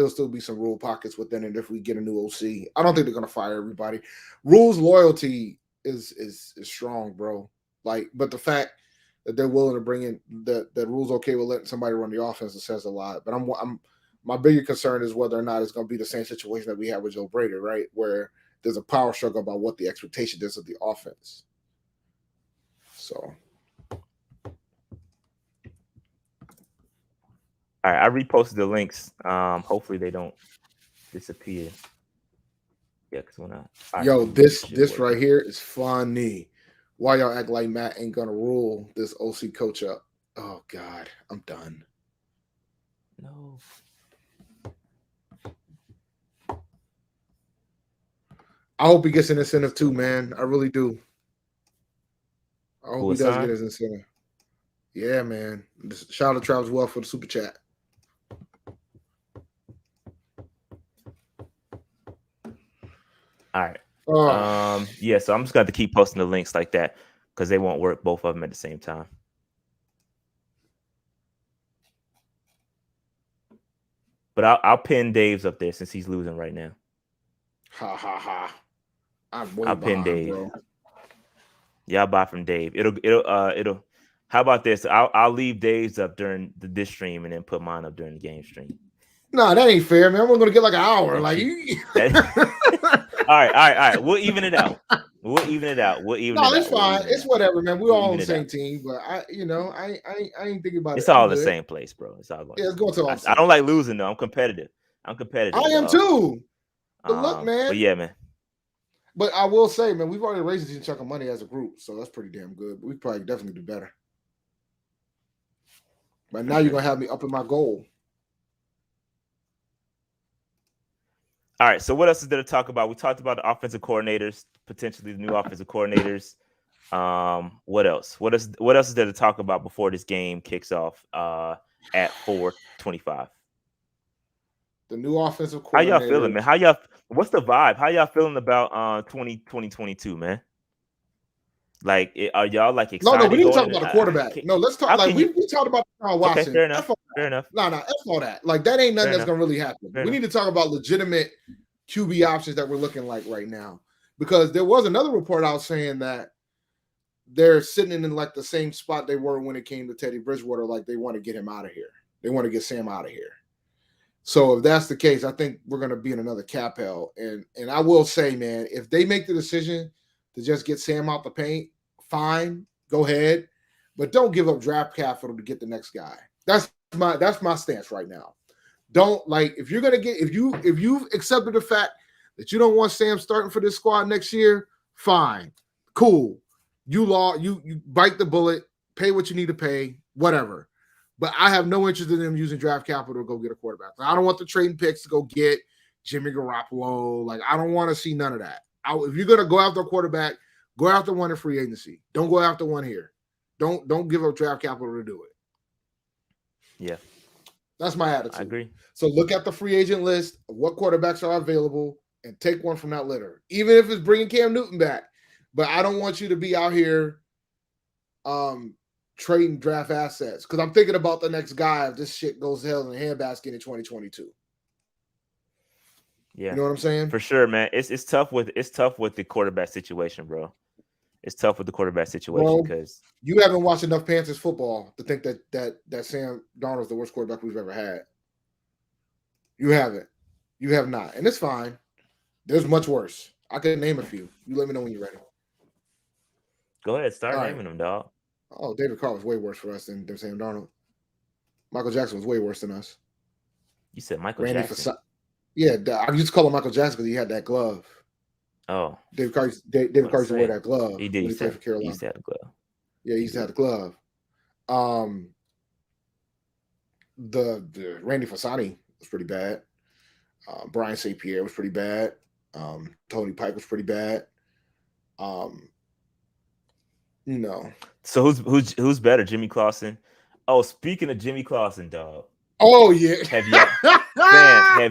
still be some rule pockets within it if we get a new OC. I don't think they're gonna fire everybody. Rules loyalty is strong, bro. Like, but the fact that they're willing to bring in that rules okay with letting somebody run the offense, it says a lot. But I'm my bigger concern is whether or not it's gonna be the same situation that we had with Joe Brady, right? Where there's a power struggle about what the expectation is of the offense. So,
All right, I reposted the links. Hopefully they don't disappear. Yeah, because when
yo,
it should
this
work
right
now.
here is funny. Why y'all act like Matt ain't gonna rule this OC coach up? Oh God, I'm done.
No.
I hope he gets an incentive too, man. I really do. I hope
Who
he does get
assigned?
his incentive. Yeah, man. Shout out to Travis Well for the super chat.
All right.
Oh,
Yeah, so I'm just going to keep posting the links like that because they won't work both of them at the same time. But I'll pin Dave's up there since he's losing right now.
ha ha ha. I'm way
I'll pin
behind,
Dave.
bro.
Yeah, I'll buy from Dave. It'll. How about this? I'll leave Dave's up during this stream and then put mine up during the game stream.
Nah, that ain't fair, man. We're gonna get like an hour.
And
Like
cheat.
you.
That, all right. We'll even it out. We'll even it out.
No, it's fine. It's whatever, man. We're
We'll
all on
even
the
it out.
same team, but I ain't thinking about it.
It's
I'm
all in the
good.
same place, bro. It's all going
Yeah,
to
it's
the same
going to
place.
all the
I
same
don't like
place.
losing though. I'm competitive.
I am
dog.
too. But look,
But
man.
yeah, man.
But I will say, man, we've already raised a decent chunk of money as a group, so that's pretty damn good. But we probably definitely do better. But now you're gonna have me up in my goal.
All right. So what else is there to talk about? We talked about the offensive coordinators, potentially the new offensive coordinators. What else? What else is there to talk about before this game kicks off at 4:25?
The new offensive
How y'all feeling,
coordinator.
man? What's the vibe? How y'all feeling about 2022, man? Like, are y'all like
No, we
excited
need to
going
talk
in?
about the quarterback. No, let's talk
How
like
can you?
we talked about Deshaun
Okay,
Watson.
fair
F
enough.
all
Fair
that.
enough.
No, F all that. Like that ain't nothing
Fair
that's
enough.
gonna really happen.
Fair
We
enough.
need to talk about legitimate QB options that we're looking like right now. Because there was another report out saying that they're sitting in like the same spot they were when it came to Teddy Bridgewater. Like they want to get him out of here. They want to get Sam out of here. So if that's the case, I think we're going to be in another cap hell. And I will say, man, if they make the decision to just get Sam out the paint, fine, go ahead, but don't give up draft capital to get the next guy. That's my stance right now. Don't like if you're going to get if you've accepted the fact that you don't want Sam starting for this squad next year, fine, cool. You bite the bullet, pay what you need to pay, whatever. But I have no interest in them using draft capital to go get a quarterback. I don't want the trading picks to go get Jimmy Garoppolo. Like, I don't want to see none of that. If you're gonna go after a quarterback, go after one in free agency. Don't go after one here. Don't give up draft capital to do it.
Yeah,
that's my attitude.
I agree.
So look at the free agent list of what quarterbacks are available and take one from that litter, even if it's bringing Cam Newton back. But I don't want you to be out here trading draft assets because I'm thinking about the next guy if this shit goes hell in a handbasket in 2022.
Yeah,
you know what I'm saying?
For sure, man. It's tough with the quarterback situation, bro. It's tough with the quarterback situation because
you haven't watched enough Panthers football to think that Sam Darnold's the worst quarterback we've ever had. You haven't. You have not, and it's fine. There's much worse. I could name a few. You let me know when you're ready.
Go ahead, start naming them, dog.
Oh, David Carr was way worse for us than Sam Darnold. Michael Jackson was way worse than us.
You said Michael Jackson.
Yeah, I used to call him Michael Jackson because he had that glove.
Oh,
David Carr used to wear
say
that glove
he did.
when he played for
He
Carolina.
used to have a glove.
Yeah, he used to have the glove. The Randy Fasani was pretty bad. Brian St. Pierre was pretty bad. Tony Pike was pretty bad. Um, you know.
So who's better, Jimmy Clausen? Oh, speaking of Jimmy Clausen, dog.
Oh yeah.
Have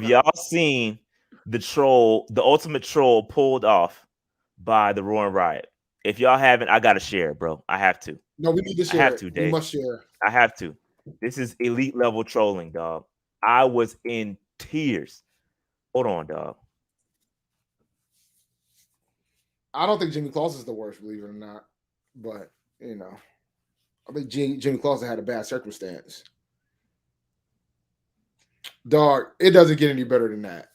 y'all seen the ultimate troll pulled off by the Roaring Riot? If y'all haven't, I gotta share it, bro. I have to.
No, we need to
I have
share it.
to,
We
Dave.
must share.
I have to. This is elite level trolling, dog. I was in tears. Hold on, dog.
I don't think Jimmy Clausen is the worst, believe it or not. But I think Jimmy Clausen had a bad circumstance. Dog, it doesn't get any better than that.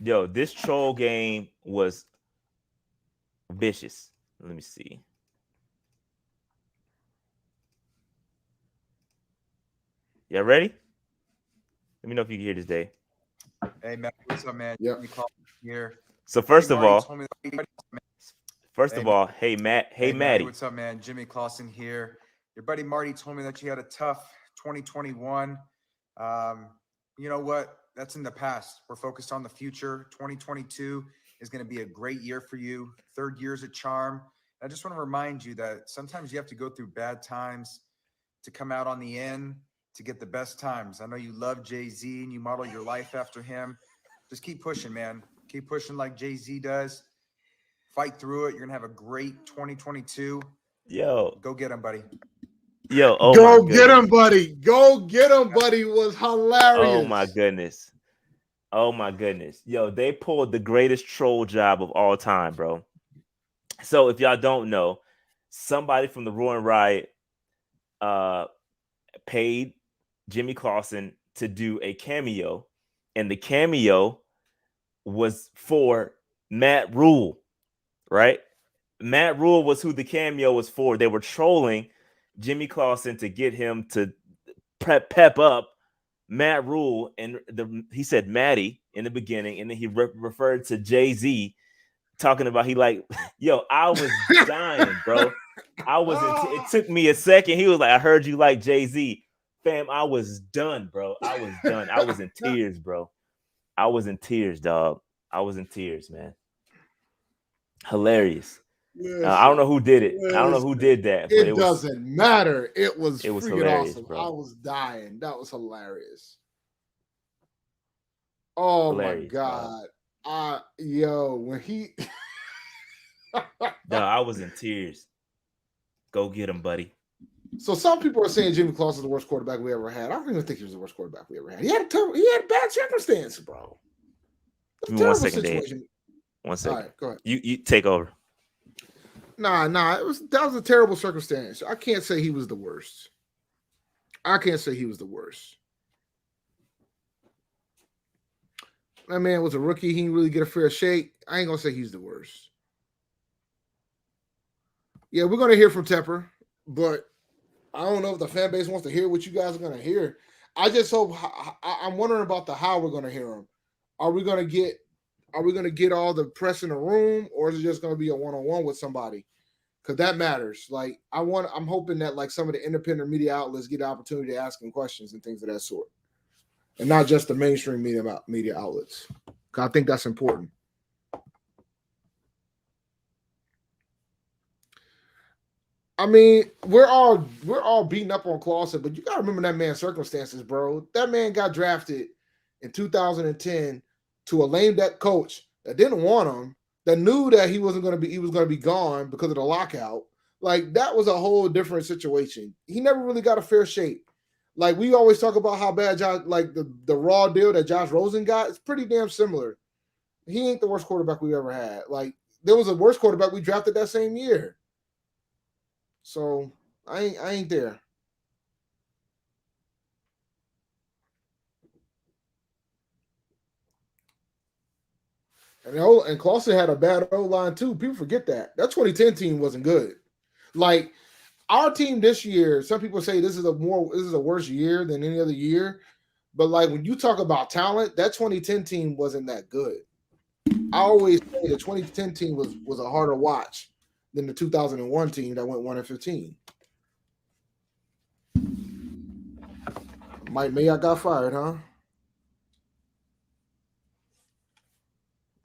Yo, this troll game was vicious. Let me see. Y'all ready? Let me know if you can hear this, Dave.
Hey, Matt, what's up, man?
Yeah.
You call here.
So first of all, hey Matt, hey Matty.
What's up, man? Jimmy Clausen here. Your buddy Marty told me that you had a tough 2021. You know what? That's in the past. We're focused on the future. 2022 is going to be a great year for you. Third year's a charm. I just want to remind you that sometimes you have to go through bad times to come out on the end to get the best times. I know you love Jay-Z and you model your life after him. Just keep pushing, man. Keep pushing like Jay-Z does. Fight through it. You're going to have a great 2022.
Yo.
Go get him, buddy.
Yo, oh
Go
my
get him, buddy. Go get him, buddy was hilarious.
Oh my goodness. Oh my goodness. Yo, they pulled the greatest troll job of all time, bro. So if y'all don't know, somebody from the Roaring Riot paid Jimmy Clausen to do a cameo, and the cameo was for Matt Rhule, right? Matt Rhule was who the cameo was for. They were trolling Jimmy Clausen to get him to pep up Matt Rhule, and he said Matty in the beginning, and then he referred to Jay-Z, talking about yo, I was dying, bro. It took me a second. He was like, I heard you like Jay-Z. Fam, I was done, bro. I was done. I was in tears, bro. I was in tears, dog. I was in tears, man. Hilarious. I don't know who did it. I don't know who did that. But
it doesn't matter. It was
hilarious,
awesome.
bro.
I was dying. That was hilarious. Oh hilarious, my God. When he
no, I was in tears. Go get him, buddy.
So some people are saying Jimmy Clausen is the worst quarterback we ever had. I don't even think he was the worst quarterback we ever had. He had bad circumstances, bro.
Give me 1 second, Dave. 1 second.
All right, go ahead.
You take over.
Nah. That was a terrible circumstance. I can't say he was the worst. That man was a rookie. He didn't really get a fair shake. I ain't gonna say he's the worst. Yeah, we're gonna hear from Tepper, but I don't know if the fan base wants to hear what you guys are gonna hear. I just hope. I'm wondering about the how we're gonna hear him. Are we gonna get all the press in the room, or is it just gonna be a one-on-one with somebody? Because that matters. Like I'm hoping that like some of the independent media outlets get the opportunity to ask him questions and things of that sort, and not just the mainstream media outlets. I think that's important. I mean, we're all beating up on Clausen, but you gotta remember that man's circumstances, bro. That man got drafted in 2010 to a lame duck coach that didn't want him, that knew that he was gonna be gone because of the lockout. Like that was a whole different situation. He never really got a fair shake. Like we always talk about how bad Josh, like the raw deal that Josh Rosen got, it's pretty damn similar. He ain't the worst quarterback we ever had. Like there was a worse quarterback we drafted that same year. So I ain't there. And Clausen had a bad O-line too. People forget that. That 2010 team wasn't good. Like our team this year, some people say this is a worse year than any other year. But like when you talk about talent, that 2010 team wasn't that good. I always say the 2010 team was a harder watch than the 2001 team that went 1-15. Mike Mayock got fired, huh?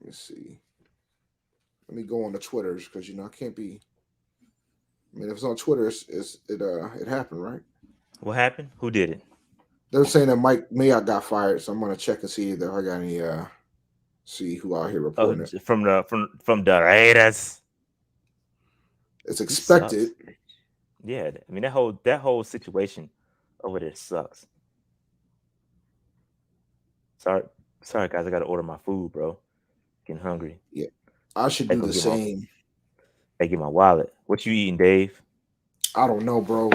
Let's see. Let me go on the Twitters because I can't be. I mean, if it's on Twitter, it happened, right?
What happened? Who did it?
They're saying that Mike Mayock got fired, so I'm gonna check and see if I got any. See who out here reporting it.
From the Raiders.
It's expected.
Yeah, I mean that whole situation over there sucks. Sorry, guys. I gotta order my food, bro. Getting hungry.
Yeah, I should do the same.
I get my wallet. What you eating, Dave?
I don't know, bro.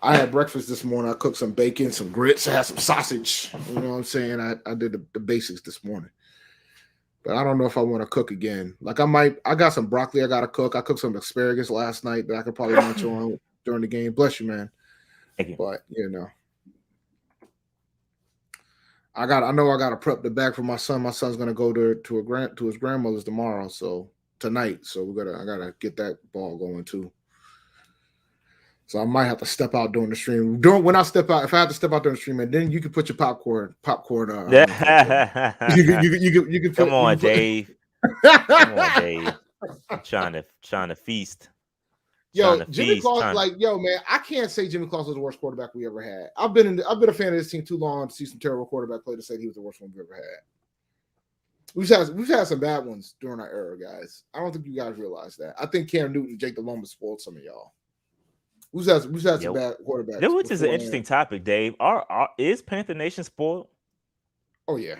I had breakfast this morning. I cooked some bacon, some grits. I had some sausage. You know what I'm saying? I did the basics this morning. But I don't know if I want to cook again. Like I got some broccoli I got to cook. I cooked some asparagus last night that I could probably munch on during the game. Bless you, man.
Thank you.
But, I know I got to prep the bag for my son. My son's going to go to his grandmother's tomorrow. So tonight. So I got to get that ball going too. So I might have to step out during the stream. When I step out, if I have to step out during the stream, and then you can put your popcorn. You can
Come on, Dave. Come on, Dave. I'm trying to feast.
Yo, Jimmy Clausen, man, I can't say Jimmy Clausen was the worst quarterback we ever had. I've been a fan of this team too long to see some terrible quarterback play to say he was the worst one we ever had. We've had some bad ones during our era, guys. I don't think you guys realize that. I think Cam Newton and Jake Delhomme spoiled some of y'all. We've had some bad quarterbacks.
Which is an interesting topic, Dave. Is Panther Nation spoiled?
Oh yeah.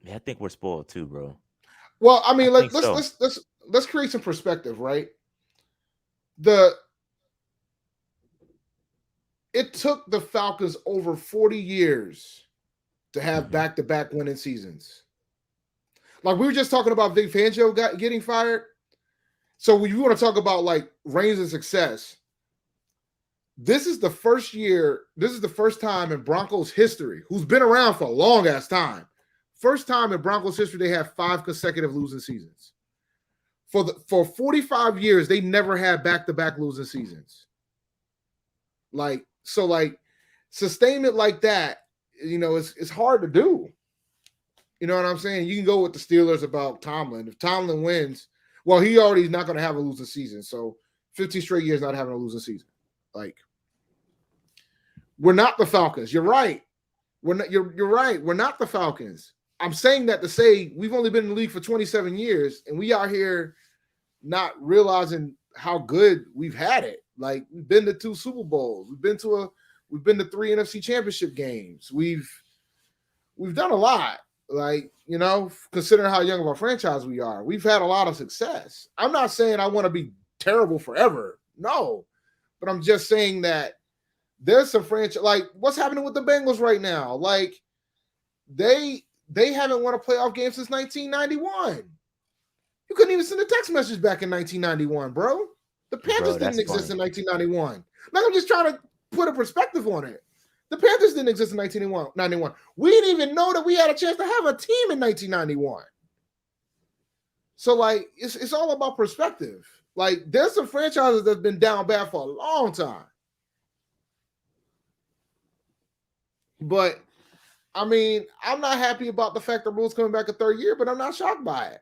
Yeah, I think we're spoiled too, bro.
Well, I mean, let's create some perspective, right? It took the Falcons over 40 years to have back-to-back winning seasons. Like we were just talking about Vic Fangio getting fired. So when you want to talk about like reigns of success, this is the first time in Broncos history, who's been around for a long ass time. First time in Broncos history they have 5 consecutive losing seasons. For 45 years, they never had back-to-back losing seasons. Like sustainment like that, it's hard to do. You know what I'm saying? You can go with the Steelers about Tomlin. If Tomlin wins, well, he already is not going to have a losing season. So 15 straight years not having a losing season. Like, we're not the Falcons. You're right. You're right. We're not the Falcons. I'm saying that to say we've only been in the league for 27 years, and we out here not realizing how good we've had it. Like, we've been to 2 Super Bowls. We've been to 3 NFC Championship games. We've done a lot. Like, considering how young of a franchise we are, we've had a lot of success. I'm not saying I want to be terrible forever. No. But I'm just saying that there's some franchise, like what's happening with the Bengals right now. Like they haven't won a playoff game since 1991. You couldn't even send a text message back in 1991, bro. The Panthers didn't exist in 1991. Like, I'm just trying to put a perspective on it. The Panthers didn't exist in 1991. We didn't even know that we had a chance to have a team in 1991. So, like, it's all about perspective. Like, there's some franchises that's been down bad for a long time. But, I mean, I'm not happy about the fact that Rhule's coming back a third year, but I'm not shocked by it.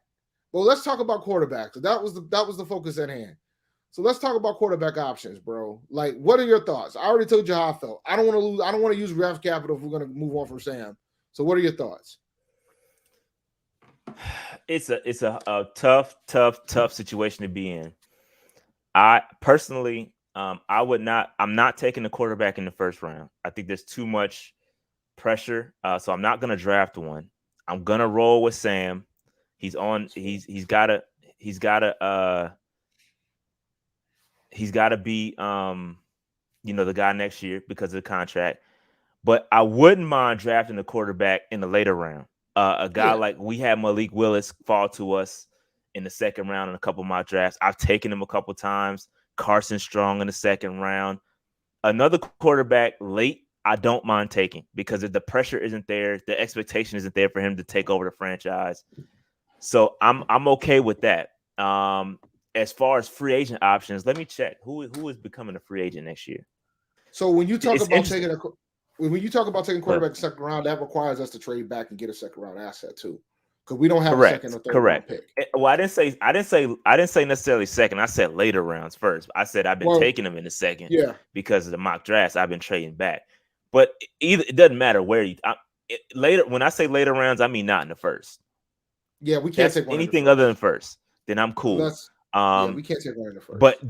Well, let's talk about quarterbacks. That was the focus at hand. So let's talk about quarterback options, bro. Like, what are your thoughts? I already told you how I felt. I don't want to lose. I don't want to use draft capital if we're going to move on from Sam. So what are your thoughts?
It's a tough situation to be in. I personally, I'm not taking the quarterback in the first round. I think there's too much pressure. So I'm not going to draft one. I'm going to roll with Sam. He's got to be the guy next year because of the contract. But I wouldn't mind drafting a quarterback in the later round. A guy like we had Malik Willis fall to us in the second round in a couple of my drafts. I've taken him a couple times. Carson Strong in the second round. Another quarterback late I don't mind taking, because if the pressure isn't there, the expectation isn't there for him to take over the franchise. So I'm okay with that. As far as free agent options, let me check who is becoming a free agent next year.
So when you talk
It's
about
interesting.
taking quarterback second round, that requires us to trade back and get a second round asset too, because we don't have a second or third round pick.
Well, I didn't say necessarily second. I said later rounds first. I said I've been taking them in the second,
yeah,
because of the mock drafts. I've been trading back, but either it doesn't matter where you later. When I say later rounds, I mean not in the first.
Yeah, we can't take one
anything other than first. Then I'm cool.
We can't take one in the first.
But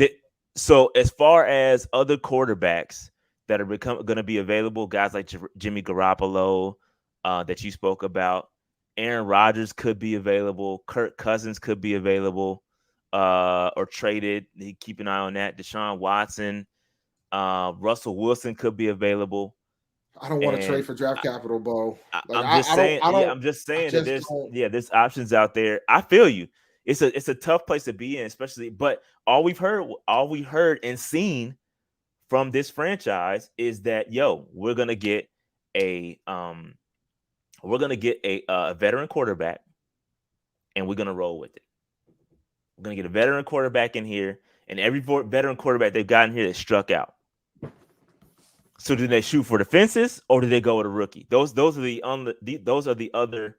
so as far as other quarterbacks that are going to be available, guys like Jimmy Garoppolo that you spoke about, Aaron Rodgers could be available, Kirk Cousins could be available or traded. Keep an eye on that. Deshaun Watson, Russell Wilson could be available.
I don't want to trade for draft capital, Bo.
I'm just saying that there's options out there. I feel you. It's a tough place to be in, especially. But all we heard and seen from this franchise is that we're gonna get a veteran quarterback, and we're gonna roll with it. We're gonna get a veteran quarterback in here, and every veteran quarterback they've gotten here that struck out. So do they shoot for the fences, or do they go with a rookie? Those are the other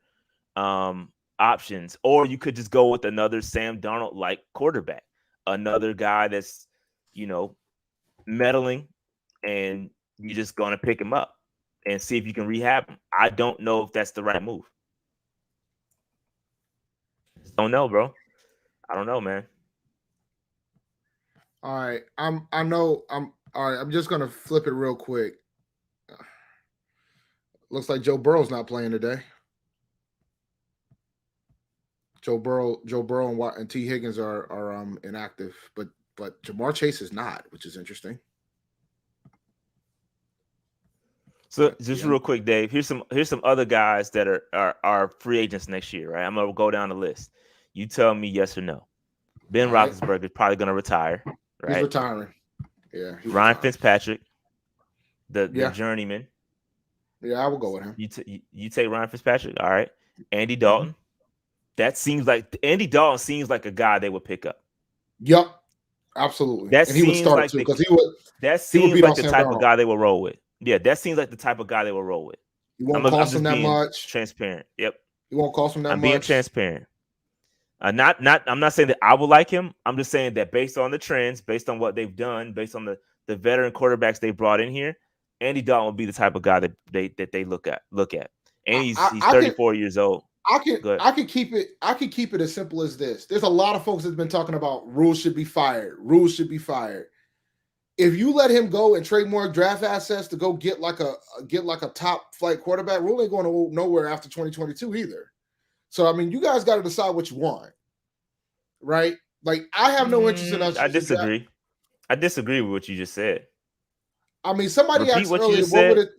options. Or you could just go with another Sam Darnold like quarterback, another guy that's meddling, and you're just gonna pick him up and see if you can rehab him. I don't know if that's the right move. Don't know, bro. I don't know, man.
All right, all right. I'm just gonna flip it real quick. Looks like Joe Burrow's not playing today. Joe Burrow and T. Higgins are inactive, but Jamar Chase is not, which is interesting.
So just real quick, Dave. Here's some other guys that are free agents next year, right? I'm gonna go down the list. You tell me yes or no. Ben Roethlisberger is probably gonna retire, right?
He's retiring. Yeah.
Ryan Fitzpatrick, the journeyman.
Yeah, I will go with him.
You take Ryan Fitzpatrick, all right. Andy Dalton. Mm-hmm. Andy Dalton seems like a guy they would pick up.
Yep, absolutely.
And he would start too, because he would. That seems like the type of guy they will roll with. Yeah, that seems like the type of guy they will roll with.
He won't cost him that much.
Transparent. Yep.
He won't cost him that much.
I'm being transparent. I'm not saying that I will like him. I'm just saying that based on the trends, based on what they've done, based on the veteran quarterbacks they brought in here, Andy Dalton will be the type of guy that they look at. And he's 34 years old.
I can keep it as simple as this. There's a lot of folks that's been talking about Rhule should be fired. Rhule should be fired. If you let him go and trade more draft assets to go get like a top flight quarterback, Rhule ain't going nowhere after 2022 either. So I mean, you guys got to decide what you want, right? Like I have no interest in us.
I disagree. I disagree with what you just said.
I mean, somebody asked earlier, what would it?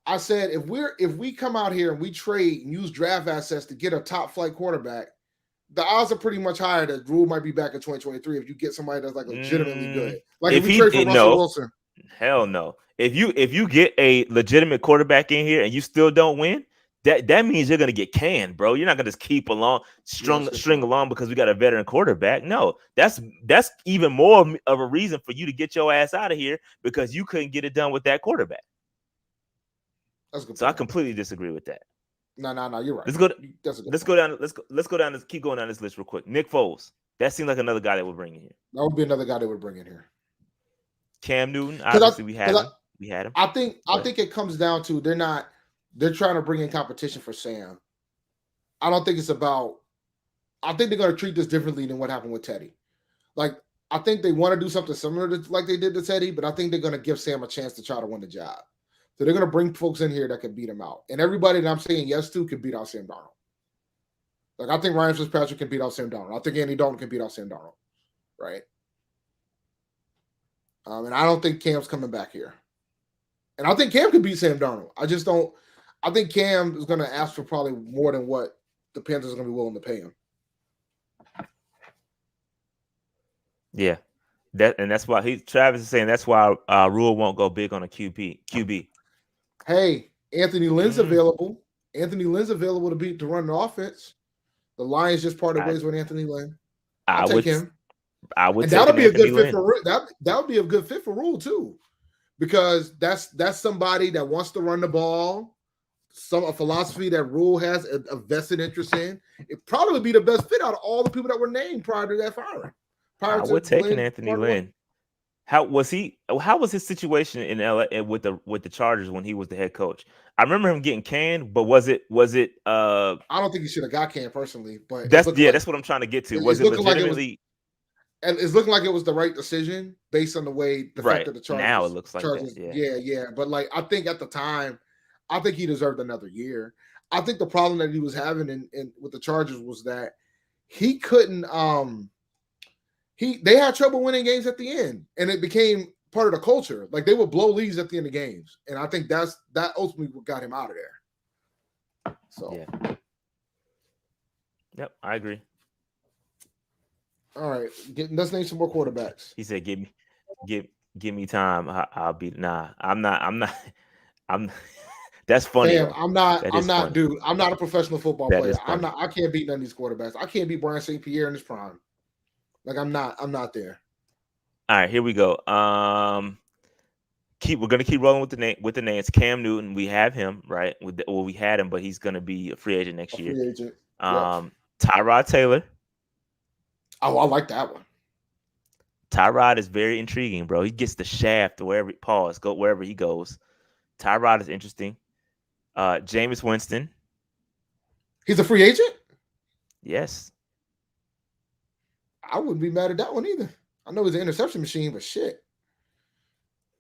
I said if we come out here and we trade and use draft assets to get a top flight quarterback, the odds are pretty much higher that Rhule might be back in 2023 if you get somebody that's like legitimately good. Like if we trade for Russell Wilson.
Hell no. If you get a legitimate quarterback in here and you still don't win, that means you're gonna get canned, bro. You're not gonna just keep string along because we got a veteran quarterback. No, that's even more of a reason for you to get your ass out of here because you couldn't get it done with that quarterback. That's good. So I completely disagree with that.
No, you're right.
Let's go down. Keep going down this list real quick. Nick Foles. That seems like another guy that would bring in here.
That would be another guy they would bring in here.
Cam Newton. Obviously, we had him.
I think it comes down to they're trying to bring in competition for Sam. I don't think it's about. I think they're going to treat this differently than what happened with Teddy. Like I think they want to do something similar to like they did to Teddy, but I think they're going to give Sam a chance to try to win the job. So they're going to bring folks in here that can beat him out. And everybody that I'm saying yes to can beat out Sam Darnold. Like, I think Ryan Fitzpatrick can beat out Sam Darnold. I think Andy Dalton can beat out Sam Darnold. Right? And I don't think Cam's coming back here. And I think Cam can beat Sam Darnold. I think Cam is going to ask for probably more than what the Panthers are going to be willing to pay him.
Yeah. That's why Travis is saying that's why Rhule won't go big on a QB.
Hey, Anthony Lynn's
Mm.
available. Anthony Lynn's available to run the offense. The Lions just parted
I,
ways with Anthony Lynn.
I
I'll take
would
him.
I would
And
take
that'll
an
be a
Anthony
good fit
Lynn.
for that would be a good fit for Rule too. Because that's somebody that wants to run the ball, a philosophy that Rule has a vested interest in. It probably would be the best fit out of all the people that were named prior to that firing. Prior
I
to
would take an
Lynn
Anthony Lynn. How was his situation in LA with the Chargers when he was the head coach? I remember him getting canned, but was it
I don't think he should have got canned personally, but
that's that's what I'm trying to get to. Was
it's
it
looking like it was,
legitimately
and it's looking like it was the right decision based on the fact
right?
that the
Now it looks like that.
yeah. But like I think at the time, I think he deserved another year. I think the problem that he was having in with the Chargers was that he couldn't they had trouble winning games at the end, and it became part of the culture. Like they would blow leads at the end of games, and I think that ultimately what got him out of there. So
yeah. Yep, I agree.
All right, let's name some more quarterbacks.
He said, give me time. I'll be I'm not. That's funny.
Fam, I'm not,
funny.
dude. I'm not a professional football
That
player.
is funny.
I can't beat none of these quarterbacks. I can't beat Brian St. Pierre in his prime. Like I'm not there.
All right, here we go. We're gonna keep rolling with the names. Cam Newton, we have him right. We had him, but he's gonna be a free agent next year.
Free agent.
Tyrod Taylor.
Oh, I like that one.
Tyrod is very intriguing, bro. He gets the shaft wherever he goes. Tyrod is interesting. Jameis Winston.
He's a free agent?
Yes.
I wouldn't be mad at that one either. I know he's an interception machine, but shit.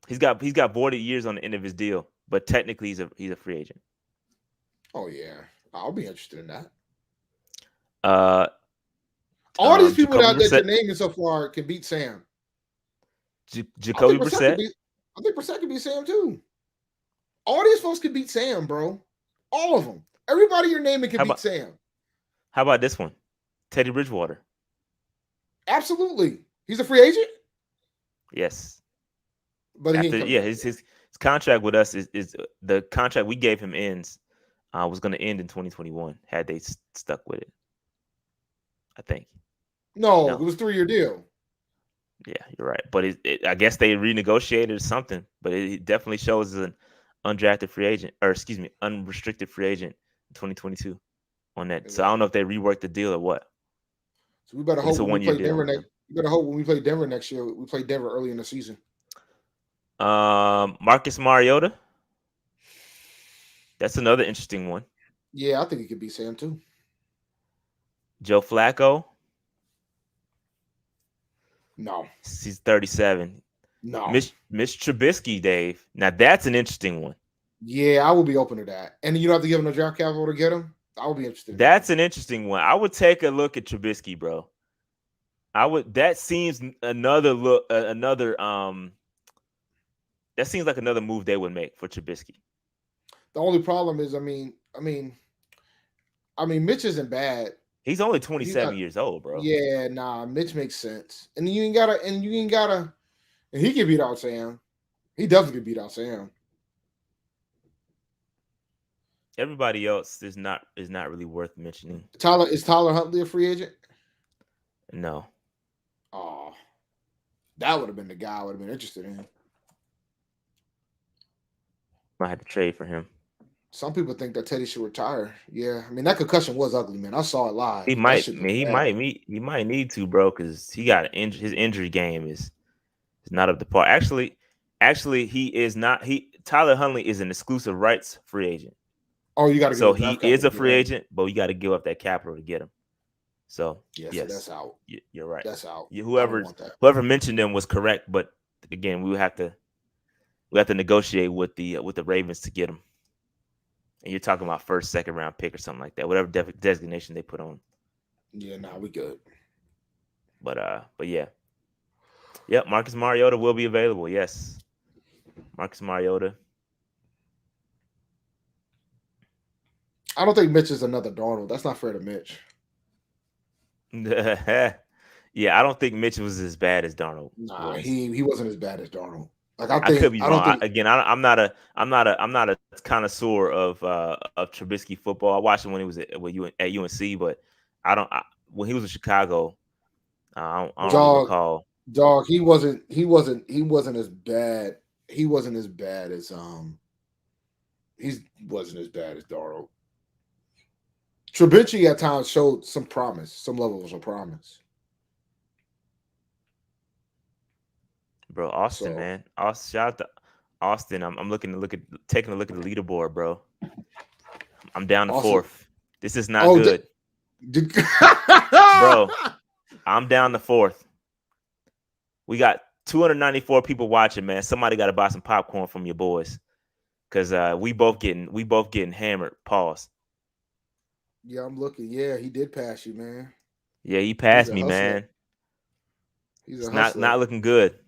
He's got voided years on the end of his deal, but technically he's a free agent.
Oh yeah. I'll be interested in that.
All
these people that you're naming so far can beat Sam.
Jacoby Brissett.
I think Brissett can beat Sam too. All these folks can beat Sam, bro. All of them. Everybody you're naming can beat Sam.
How about this one? Teddy Bridgewater.
Absolutely. He's a free agent?
Yes.
But
his contract with us is the contract we gave him ends was going to end in 2021 had they stuck with it. I think.
No, it was a 3-year deal.
Yeah, you're right. But I guess they renegotiated something. But it definitely shows as an undrafted free agent, or excuse me, unrestricted free agent in 2022 on that. So I don't know if they reworked the deal or what.
So we better hope when we play Denver next. You better hope when we play Denver next year, we play Denver early in the season.
Marcus Mariota. That's another interesting one.
Yeah, I think it could be Sam too.
Joe Flacco.
No.
He's 37.
No.
Mitch Trubisky, Dave. Now that's an interesting one.
Yeah, I will be open to that. And you don't have to give him a draft capital to get him. I will be interested.
That's an interesting one. I would take a look at Trubisky, bro. That seems another that seems like another move they would make for Trubisky.
The only problem is, I mean, Mitch isn't bad.
He's only 27 years old, bro.
Yeah, nah, Mitch makes sense. And you ain't gotta, and he can beat out Sam. He definitely can beat out Sam.
Everybody else is not really worth mentioning.
Is Tyler Huntley a free agent?
No.
Oh, that would have been the guy I would have been interested in.
Might have to trade for him.
Some people think that Teddy should retire. Yeah, I mean that concussion was ugly, man. I saw it live.
He might need to, bro, because he got his injury game is not up to par. Actually, he is not. Tyler Huntley is an exclusive rights free agent.
Oh, you got to.
So he is a free agent, but you got to give up that capital to get him. So yes,
so that's out.
You're right.
That's out.
Whoever mentioned them was correct, but again, we have to negotiate with the Ravens to get him. And you're talking about first, second round pick or something like that, whatever designation they put on.
Yeah, we good.
But yeah. Yep, Marcus Mariota will be available. Yes. Marcus Mariota.
I don't think Mitch is another Darnold. That's not fair to Mitch.
Yeah, I don't think Mitch was as bad as Darnold.
Nah, he wasn't as bad as Darnold. Like
I could be
I don't
wrong.
think
I'm not a connoisseur of Trubisky football. I watched him when he was at UNC, but when he was in Chicago, I don't really
dog
recall.
dog. He wasn't as bad. He wasn't as bad as he wasn't as bad as Darnold. Trubisky at times showed some promise, some levels of promise.
Bro, Austin,
So
man. Austin, shout out to Austin. I'm taking a look at the leaderboard, bro. I'm down to
also,
fourth. This is not
oh,
good.
did,
Bro, I'm down to fourth. We got 294 people watching, man. Somebody got to buy some popcorn from your boys, cause we both getting hammered. Pause.
yeah, I'm looking. Yeah, he did pass you, man.
Yeah, he
He's
passed
a
me,
hustler.
man.
He's a
It's not
hustler.
looking good.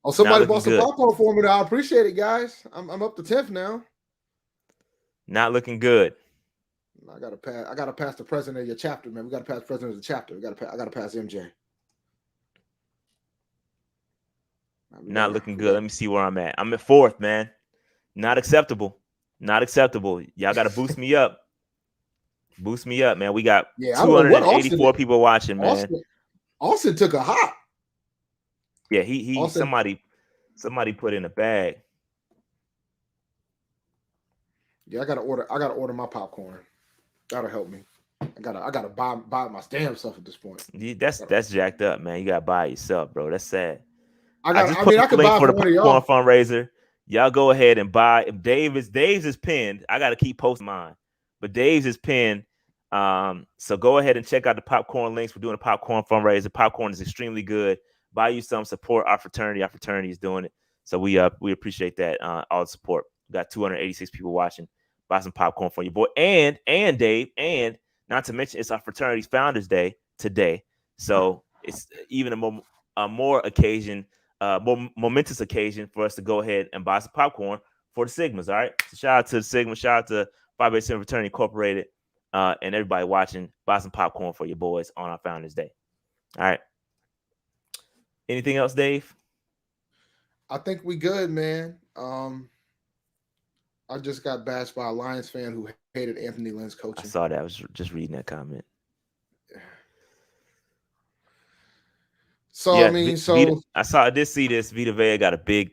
Oh,
Not
somebody
looking
bought some
good.
popcorn for me. Now I appreciate it, guys. I'm up to 10th now.
Not looking good.
I gotta pass the president of your chapter, man. We gotta pass the president of the chapter. I gotta pass MJ.
Not looking good. Let me see where I'm at. I'm at fourth, man. Not acceptable. Not acceptable. Y'all got to boost me up. Boost me up, man. We got
Yeah, I don't know what
284 people watching, man.
Austin took a hop.
Yeah, he
Austin,
somebody put in a bag.
yeah, I gotta order my popcorn. That'll help me. I gotta buy my damn stuff at this point.
That's jacked up, man. You gotta buy it yourself, bro. That's sad.
I
just put
I
the
could
link
buy
for
it
the
from one of
popcorn
y'all.
fundraiser. Y'all go ahead and buy. If Dave's is pinned, I gotta keep posting mine. But Dave's is pinned. So go ahead and check out the popcorn links. We're doing a popcorn fundraiser. Popcorn is extremely good. Buy you some, support our fraternity. Our fraternity is doing it. So we appreciate that, all the support. We got 286 people watching. Buy some popcorn for your boy. And Dave, and not to mention it's our fraternity's Founders Day today. So it's even a more occasion, more momentous occasion for us to go ahead and buy some popcorn for the Sigmas. All right. So shout out to the Sigma, shout out to 587 Fraternity Incorporated, and everybody watching. Buy some popcorn for your boys on our Founders Day. All right. Anything else, Dave?
I think we good, man. I just got bashed by a Lions fan who hated Anthony Lynn's coaching.
I saw that. I was just reading that comment.
So
yeah,
I mean,
I did see this. Vita Vea got a big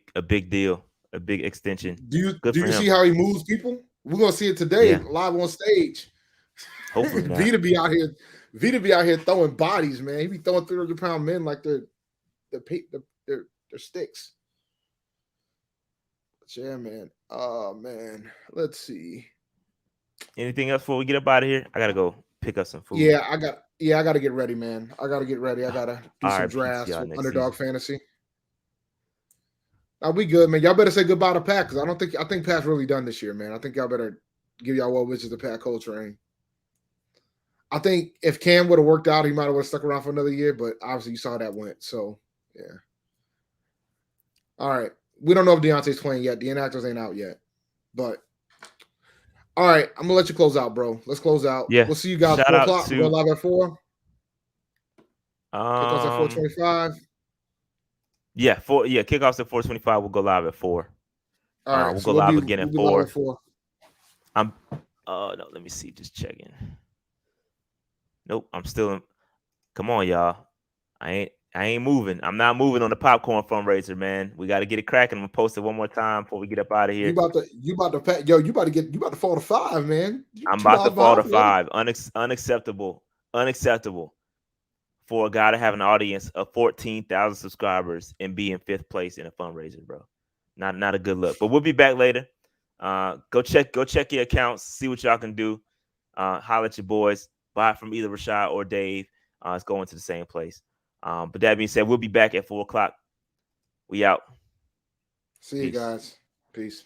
deal, a big extension.
Do
Good
you
for him.
see how he moves people? We're gonna see it today live on stage.
Hopefully not.
Vita be out here throwing bodies, man. He be throwing 300-pound men like they're sticks. But yeah, man. Oh man, let's see.
Anything else before we get up out of here? I gotta go pick up some food.
Yeah, I gotta get ready, man. I gotta get ready. I gotta do some
right,
drafts with Underdog
season.
Fantasy. Now we good, man. Y'all better say goodbye to Pat, because I think Pat's really done this year, man. I think y'all better give y'all well wishes to Pat Coltrane. I think if Cam would have worked out, he might have stuck around for another year, but obviously you saw how that went. So yeah. All right. We don't know if Deontay's playing yet. The inactives ain't out yet. But all right, I'm gonna let you close out, bro. Let's close out.
Yeah.
We'll see you guys
Shout
4
out
o'clock.
to
We'll go live at 4. Kickoffs at 4:25.
Yeah, kickoffs at 4:25. We'll go live at 4.
All right,
we'll go live again at 4.
I'm
no, let me see. Just checking. Nope, I'm still in. Come on, y'all. I ain't moving. I'm not moving on the popcorn fundraiser, man. We got to get it cracking. I'm gonna post it one more time before we get up out of here.
You about to fall to 5, man.
I'm about to fall to 5. Unacceptable for a guy to have an audience of 14,000 subscribers and be in 5th place in a fundraiser, bro. Not a good look. But we'll be back later. Go check your accounts, see what y'all can do. Holler at your boys. Buy it from either Rashad or Dave. It's going to the same place. But that being said, we'll be back at 4 o'clock. We out.
See you guys. Peace.